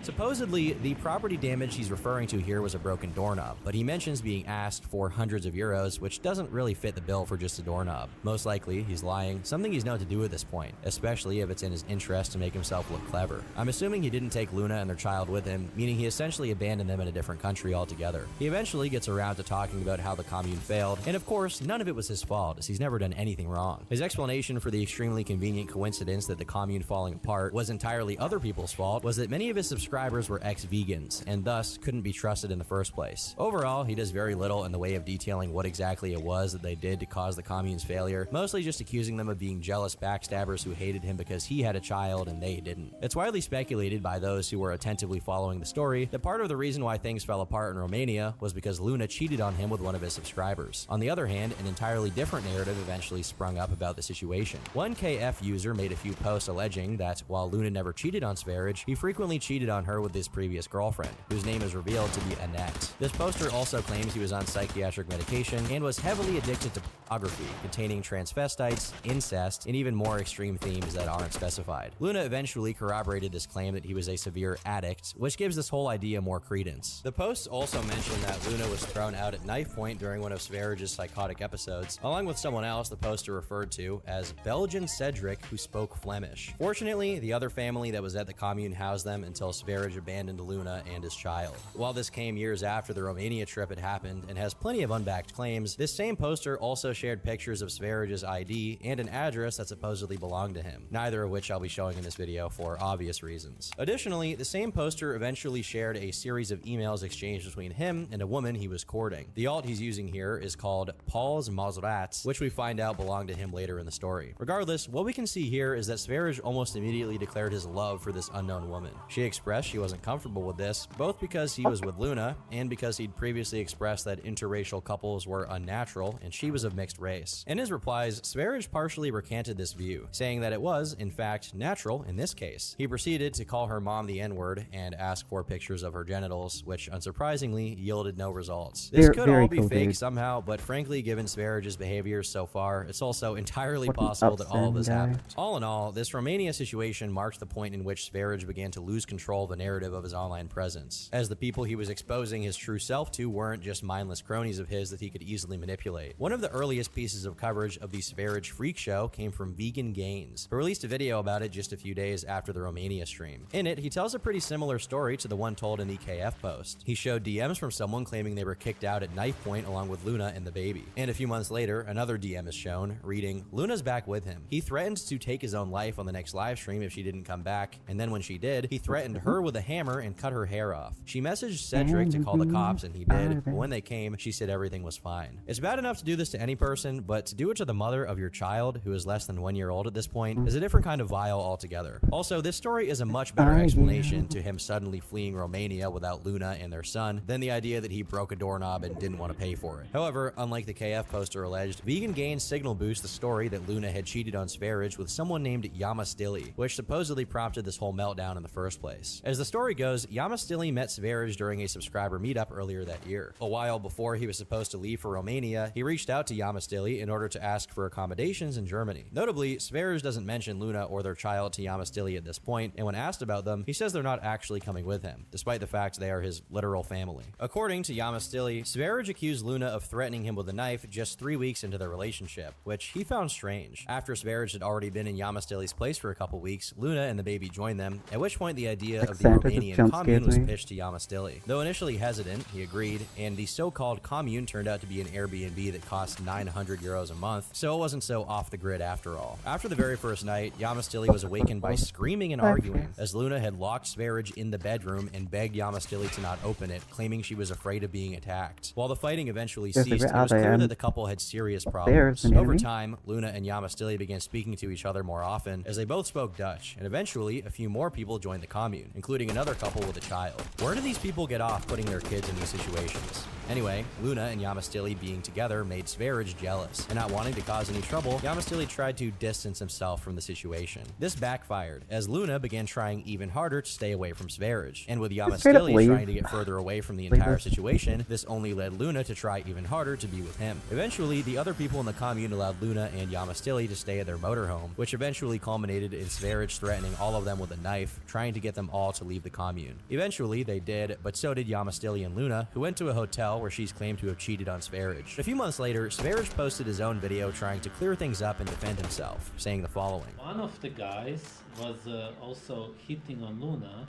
Supposedly, the property damage he's referring to here was a broken doorknob, but he mentions being asked for hundreds of euros, which doesn't really fit the bill for just a doorknob. Most likely, he's lying, something he's known to do at this point, especially if it's in his interest to make himself look clever. I'm assuming he didn't take Luna and their child with him, meaning he essentially abandoned them in a different country altogether. He eventually gets around to talking about how the commune failed, and of course, none of it was his fault, as he's never done anything wrong. His explanation for the extremely convenient coincidence that the commune falling apart was entirely other people's fault was that many of his subscribers were ex-vegans, and thus couldn't be trusted in the first place. Overall, he does very little in the way of detailing what exactly it was that they did to cause the commune's failure, mostly just accusing them of being jealous backstabbers who hated him because he had a child and they didn't. It's widely speculated by those who were attentively following the story that part of the reason why things fell apart in Romania was because Luna cheated on him with one of his subscribers. On the other hand, an entirely different narrative eventually sprung up about the situation. One KF user made a few posts alleging that while Luna never cheated on Sparridge, he frequently cheated on her with his previous girlfriend, whose name is revealed to be Annette. This poster also claims he was on psychiatric medication and was heavily addicted to pornography, containing transvestites, incest, and even more extreme themes that aren't specified. Luna eventually corroborated this claim that he was a severe addict, which gives this whole idea more credence. The posts also mention that Luna was thrown out at knife point during one of Sparridge's psychotic episodes, along with someone else the poster referred to as Belgian Cedric, who spoke Flemish. Fortunately, the other family that was at the commune housed them until Sparridge abandoned Luna and his child. While this came years after the Romania trip had happened and has plenty of unbacked claims, this same poster also shared pictures of Sparridge's ID and an address that supposedly belonged to him, neither of which I'll be showing in this video for obvious reasons. Additionally, the same poster eventually shared a series of emails exchanged between him and a woman he was courting. The alt he's using here is called Paul's Mazrats, which we find out belonged to him later in the story. Regardless, what we can see here is that Sparridge almost immediately declared his love for this unknown woman. She expressed she wasn't comfortable with this, both because he was with Luna and because he'd previously expressed that interracial couples were unnatural and she was of mixed race. In his replies, Sparridge partially recanted this view, saying that it was, in fact, natural in this case. He proceeded to call her mom the N-word and ask for pictures of her genitals, which unsurprisingly yielded no results. This could all be fake somehow, but frankly, given Sparridge's behavior so far, it's also entirely possible that all of this happened. All in all, this Romania situation marked the point in which Sparridge began to lose control of the narrative of his online presence, as the people he was exposing his true self to weren't just mindless cronies of his that he could easily manipulate. One of the earliest pieces of coverage of the Sparridge freak show came from Vegan Gains, who released a video about it just a few days after the Romania stream. In it, he tells a pretty similar story to the one told in the KF post. He showed DMs from someone claiming they were kicked out at knife point along with Luna and the baby. And a few months later, another DM is shown, reading, "Luna's back with him. He threatened to take his own life on the next live stream if she didn't come back, and then when she did, he threatened her with a hammer and cut her hair off. She messaged Cedric to call the cops and he did, but when they came, she said everything was fine." It's bad enough to do this to any person, but to do it to the mother of your child, who is less than 1 year old at this point, is a different kind of vile altogether. Also, this story is a much better explanation to him suddenly fleeing Romania without Luna and their son than the idea that he broke a doorknob and didn't want to pay for it. However, unlike the KF poster alleged, Vegan Gains signal boost the story that Luna had cheated on Sverige with someone named Yamastilli, which supposedly prompted this whole meltdown in the first place. As the story goes, Yamastilli met Sverige during a subscriber meetup earlier that year. A while before he was supposed to leave for Romania, he reached out to Yamastilli in order to ask for accommodations in Germany. Notably, Sverige doesn't mention Luna or their child to Yamastilli at this point, and when asked about them, he says they're not actually coming with him, despite the fact they are his literal family. According to Yamastilli, Sverige accused Luna of threatening him with a knife just 3 weeks into their relationship, which he found strange. After Sverige had already been in Yamastilli's place for a couple weeks, Luna and the baby joined them, at which point the idea of the Romanian commune was pitched to Yamastilli. Though initially hesitant, he agreed, and the so-called commune turned out to be an Airbnb that cost 900 euros a month, so it wasn't so off the grid after all. After the very first night, Yamastilli was awakened by screaming and arguing, as Luna had locked Sverige in the bedroom and begged Yamastilli to not open it, claiming she was afraid of being attacked. While the fighting eventually ceased, it was clear that the couple had serious problems. Over time, Luna and Yamastilli began speaking to each other more often, as they both spoke Dutch, and eventually a few more people joined the commune, including another couple with a child. Where do these people get off putting their kids in these situations? Anyway, Luna and Yamastilli being together made Sverige jealous, and not wanting to cause any trouble, Yamastilli tried to distance himself from the situation. This backfired, as Luna began trying even harder to stay away from Sverige, and with Yamastilli trying to get further away from the entire situation, this only led Luna to try even harder to be with him. Eventually, the other people in the commune allowed Luna and Yamastilli to stay at their motorhome, which eventually culminated in Sverige threatening all of them with a knife, trying to get them all to leave the commune. Eventually, they did, but so did Yamastilli and Luna, who went to a hotel where she's claimed to have cheated on Sverige. A few months later, Sverige posted his own video trying to clear things up and defend himself, saying the following. One of the guys was also hitting on Luna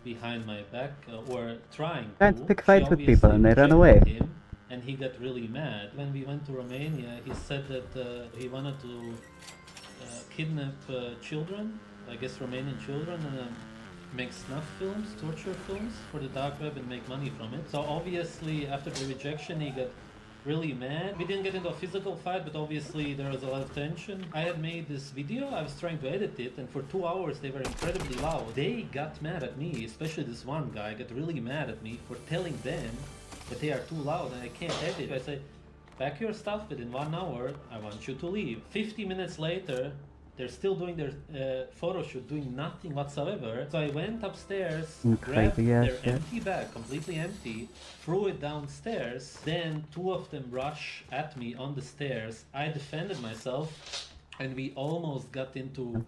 behind my back, or trying to. Pick fights with people and they run away. Him, and he got really mad. When we went to Romania, he said that he wanted to kidnap children, I guess Romanian children, and make snuff films, torture films for the dark web and make money from it. So obviously after the rejection he got really mad. We didn't get into a physical fight, but obviously there was a lot of tension. I had made this video, I was trying to edit it, and for 2 hours they were incredibly loud. They got mad at me, especially this one guy got really mad at me for telling them that they are too loud and I can't edit. I said, pack your stuff, within 1 hour I want you to leave. 50 minutes later, they're still doing their photo shoot, doing nothing whatsoever. So I went upstairs, grabbed their empty bag, completely empty, threw it downstairs. Then 2 of them rushed at me on the stairs. I defended myself, and we almost got into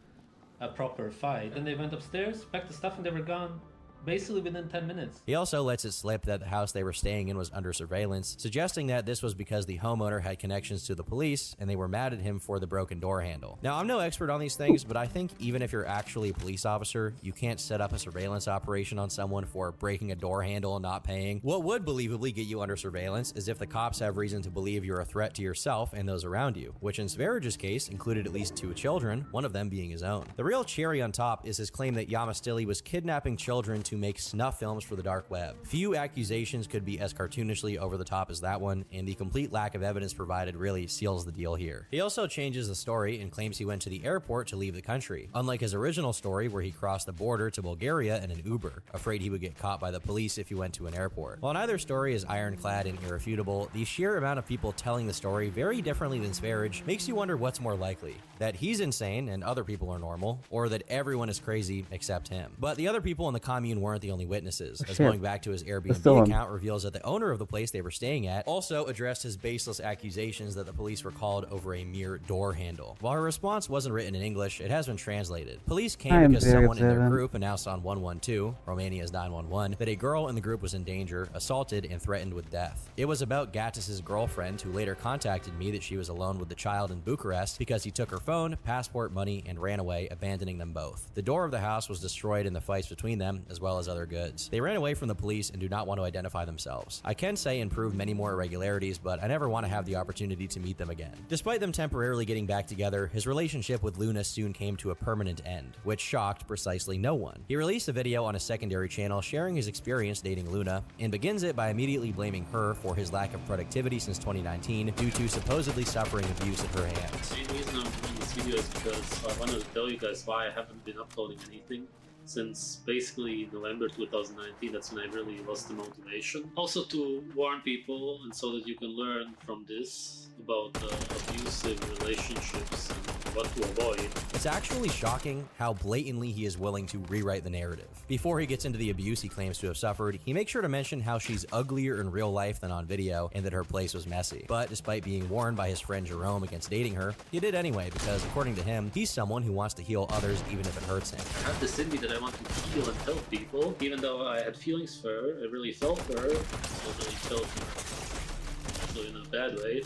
a proper fight. Then they went upstairs, packed the stuff, and they were gone. Basically within 10 minutes. He also lets it slip that the house they were staying in was under surveillance, suggesting that this was because the homeowner had connections to the police and they were mad at him for the broken door handle. Now, I'm no expert on these things, but I think even if you're actually a police officer, you can't set up a surveillance operation on someone for breaking a door handle and not paying. What would believably get you under surveillance is if the cops have reason to believe you're a threat to yourself and those around you, which in Sverige's case included at least 2 children, one of them being his own. The real cherry on top is his claim that Yamastilli was kidnapping children to make snuff films for the dark web. Few accusations could be as cartoonishly over the top as that one, and the complete lack of evidence provided really seals the deal here. He also changes the story and claims he went to the airport to leave the country, unlike his original story where he crossed the border to Bulgaria in an Uber, afraid he would get caught by the police if he went to an airport. While neither story is ironclad and irrefutable, the sheer amount of people telling the story very differently than Sverige makes you wonder what's more likely, that he's insane and other people are normal, or that everyone is crazy except him. But the other people in the commune weren't the only witnesses, as going back to his Airbnb account reveals that the owner of the place they were staying at also addressed his baseless accusations that the police were called over a mere door handle. While her response wasn't written in English, it has been translated. Police came because someone in their group announced on 112, Romania's 911, that a girl in the group was in danger, assaulted, and threatened with death. It was about Gatis's girlfriend, who later contacted me that she was alone with the child in Bucharest because he took her phone, passport, money, and ran away, abandoning them both. The door of the house was destroyed in the fights between them, as well as other goods. They ran away from the police and do not want to identify themselves. I can say and prove many more irregularities, but I never want to have the opportunity to meet them again. Despite them temporarily getting back together, his relationship with Luna soon came to a permanent end, which shocked precisely no one. He released a video on a secondary channel sharing his experience dating Luna, and begins it by immediately blaming her for his lack of productivity since 2019 due to supposedly suffering abuse at her hands. The main reason I'm doing this video is because I wanted to tell you guys why I haven't been uploading anything since basically November 2019. That's when I really lost the motivation. Also to warn people, and so that you can learn from this about abusive relationships and what to avoid. It's actually shocking how blatantly he is willing to rewrite the narrative. Before he gets into the abuse he claims to have suffered, he makes sure to mention how she's uglier in real life than on video and that her place was messy. But despite being warned by his friend Jerome against dating her, he did anyway because, according to him, he's someone who wants to heal others even if it hurts him. I have this in me that I want to heal and help people. Even though I had feelings for her, I really felt for her. I really felt for her, actually in a bad way.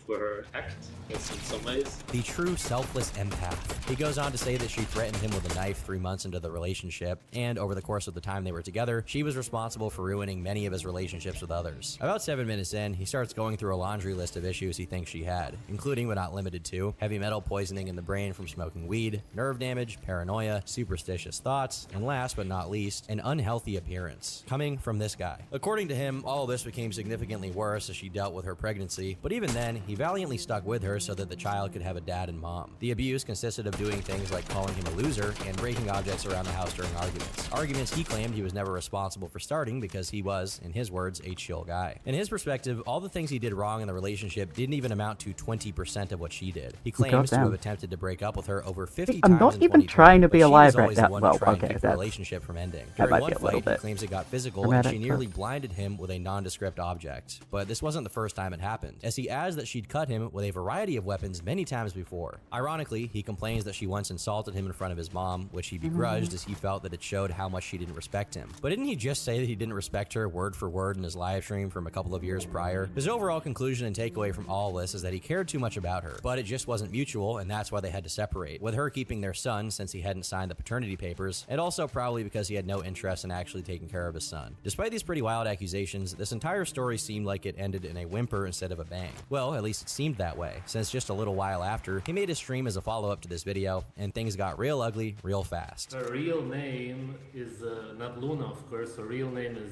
For her act, yes, in some ways. The true selfless empath. He goes on to say that she threatened him with a knife 3 months into the relationship, and over the course of the time they were together, she was responsible for ruining many of his relationships with others. About 7 minutes in, he starts going through a laundry list of issues he thinks she had, including but not limited to heavy metal poisoning in the brain from smoking weed, nerve damage, paranoia, superstitious thoughts, and last but not least, an unhealthy appearance, coming from this guy. According to him, all of this became significantly worse as she dealt with her pregnancy, but even then, he valiantly stuck with her so that the child could have a dad and mom. The abuse consisted of doing things like calling him a loser and breaking objects around the house during arguments. Arguments he claimed he was never responsible for starting because he was, in his words, a chill guy. In his perspective, all the things he did wrong in the relationship didn't even amount to 20% of what she did. He claims to have attempted to break up with her over 50 times. I'm not even trying to be alive right now. Well, okay, the that's relationship from ending. that During might be one a little fight, he bit claims it got physical dramatic, and she nearly blinded him with a nondescript object. But this wasn't the first time it happened, as he adds that she'd cut him with a variety of weapons many times before. Ironically, he complains that she once insulted him in front of his mom, which he begrudged as he felt that it showed how much she didn't respect him. But didn't he just say that he didn't respect her word for word in his live stream from a couple of years prior? His overall conclusion and takeaway from all this is that he cared too much about her, but it just wasn't mutual, and that's why they had to separate, with her keeping their son since he hadn't signed the paternity papers, and also probably because he had no interest in actually taking care of his son. Despite these pretty wild accusations, this entire story seemed like it ended in a whimper instead of a bang. Well, at least it seemed that way, since just a little while after, he made a stream as a follow-up to this video, and things got real ugly real fast. Her real name is not Luna, of course. Her real name is...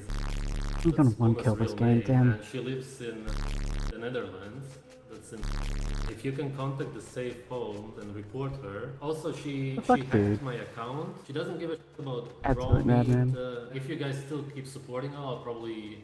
I'm gonna one kill this game, damn. And she lives in the Netherlands. That's in... If you can contact the safe phone and report her. Also, she hacked my account. She doesn't give a shit about raw meat. If you guys still keep supporting her, I'll probably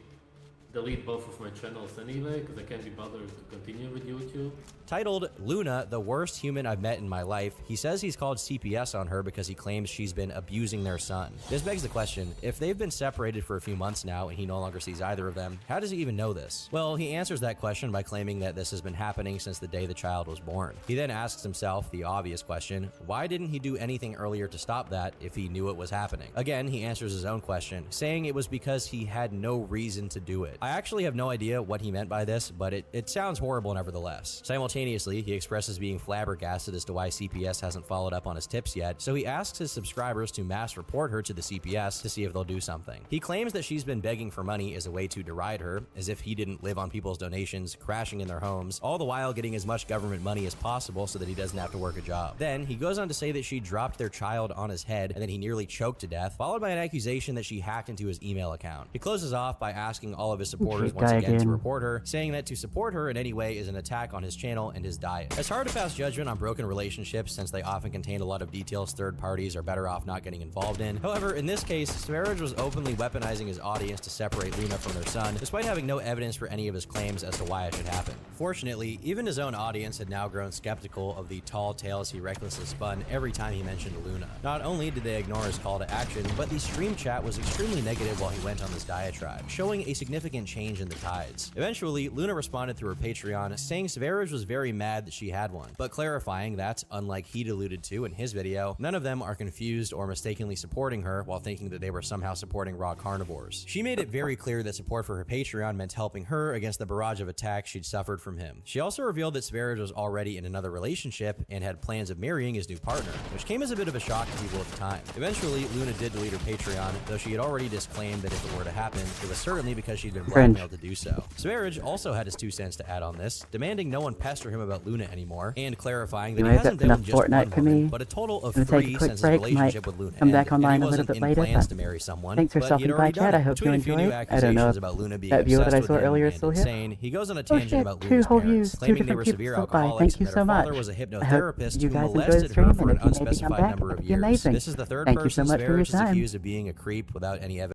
delete both of my channels anyway, because I can't be bothered to continue with YouTube. Titled Luna, the worst human I've met in my life, he says he's called CPS on her because he claims she's been abusing their son. This begs the question, if they've been separated for a few months now and he no longer sees either of them, how does he even know this? Well, he answers that question by claiming that this has been happening since the day the child was born. He then asks himself the obvious question, why didn't he do anything earlier to stop that if he knew it was happening? Again, he answers his own question, saying it was because he had no reason to do it. I actually have no idea what he meant by this, but it sounds horrible nevertheless. Simultaneously, he expresses being flabbergasted as to why CPS hasn't followed up on his tips yet, so he asks his subscribers to mass report her to the CPS to see if they'll do something. He claims that she's been begging for money as a way to deride her, as if he didn't live on people's donations, crashing in their homes, all the while getting as much government money as possible so that he doesn't have to work a job. Then, he goes on to say that she dropped their child on his head and then he nearly choked to death, followed by an accusation that she hacked into his email account. He closes off by asking all of his supporters once again to report her, saying that to support her in any way is an attack on his channel and his diet. It's hard to pass judgment on broken relationships since they often contain a lot of details third parties are better off not getting involved in. However, in this case, Sverige was openly weaponizing his audience to separate Luna from their son, despite having no evidence for any of his claims as to why it should happen. Fortunately, even his own audience had now grown skeptical of the tall tales he recklessly spun every time he mentioned Luna. Not only did they ignore his call to action, but the stream chat was extremely negative while he went on this diatribe, showing a significant change in the tides. Eventually, Luna responded through her Patreon, saying Sverige was very mad that she had one, but clarifying that, unlike he'd alluded to in his video, none of them are confused or mistakenly supporting her while thinking that they were somehow supporting raw carnivores. She made it very clear that support for her Patreon meant helping her against the barrage of attacks she'd suffered from him. She also revealed that Sverige was already in another relationship and had plans of marrying his new partner, which came as a bit of a shock to people at the time. Eventually, Luna did delete her Patreon, though she had already disclaimed that if it were to happen, it was certainly because she'd been blackmailed to do so. Sverige also had his 2 cents to add on this, demanding no one pester him about Luna anymore, and clarifying that he hasn't been with just one woman, but a total of 3 since his relationship with Luna ended, and he wasn't in plans to marry someone, thanks for stopping by, Chad. I hope you enjoyed. I don't know if that viewer that I saw earlier is still here. He goes on a tangent about Luna's parents, claiming they were severe alcoholics and that her father was a hypnotherapist who molested her for an unspecified number of years. This is the third person Sverige is accused of being a creep without any evidence.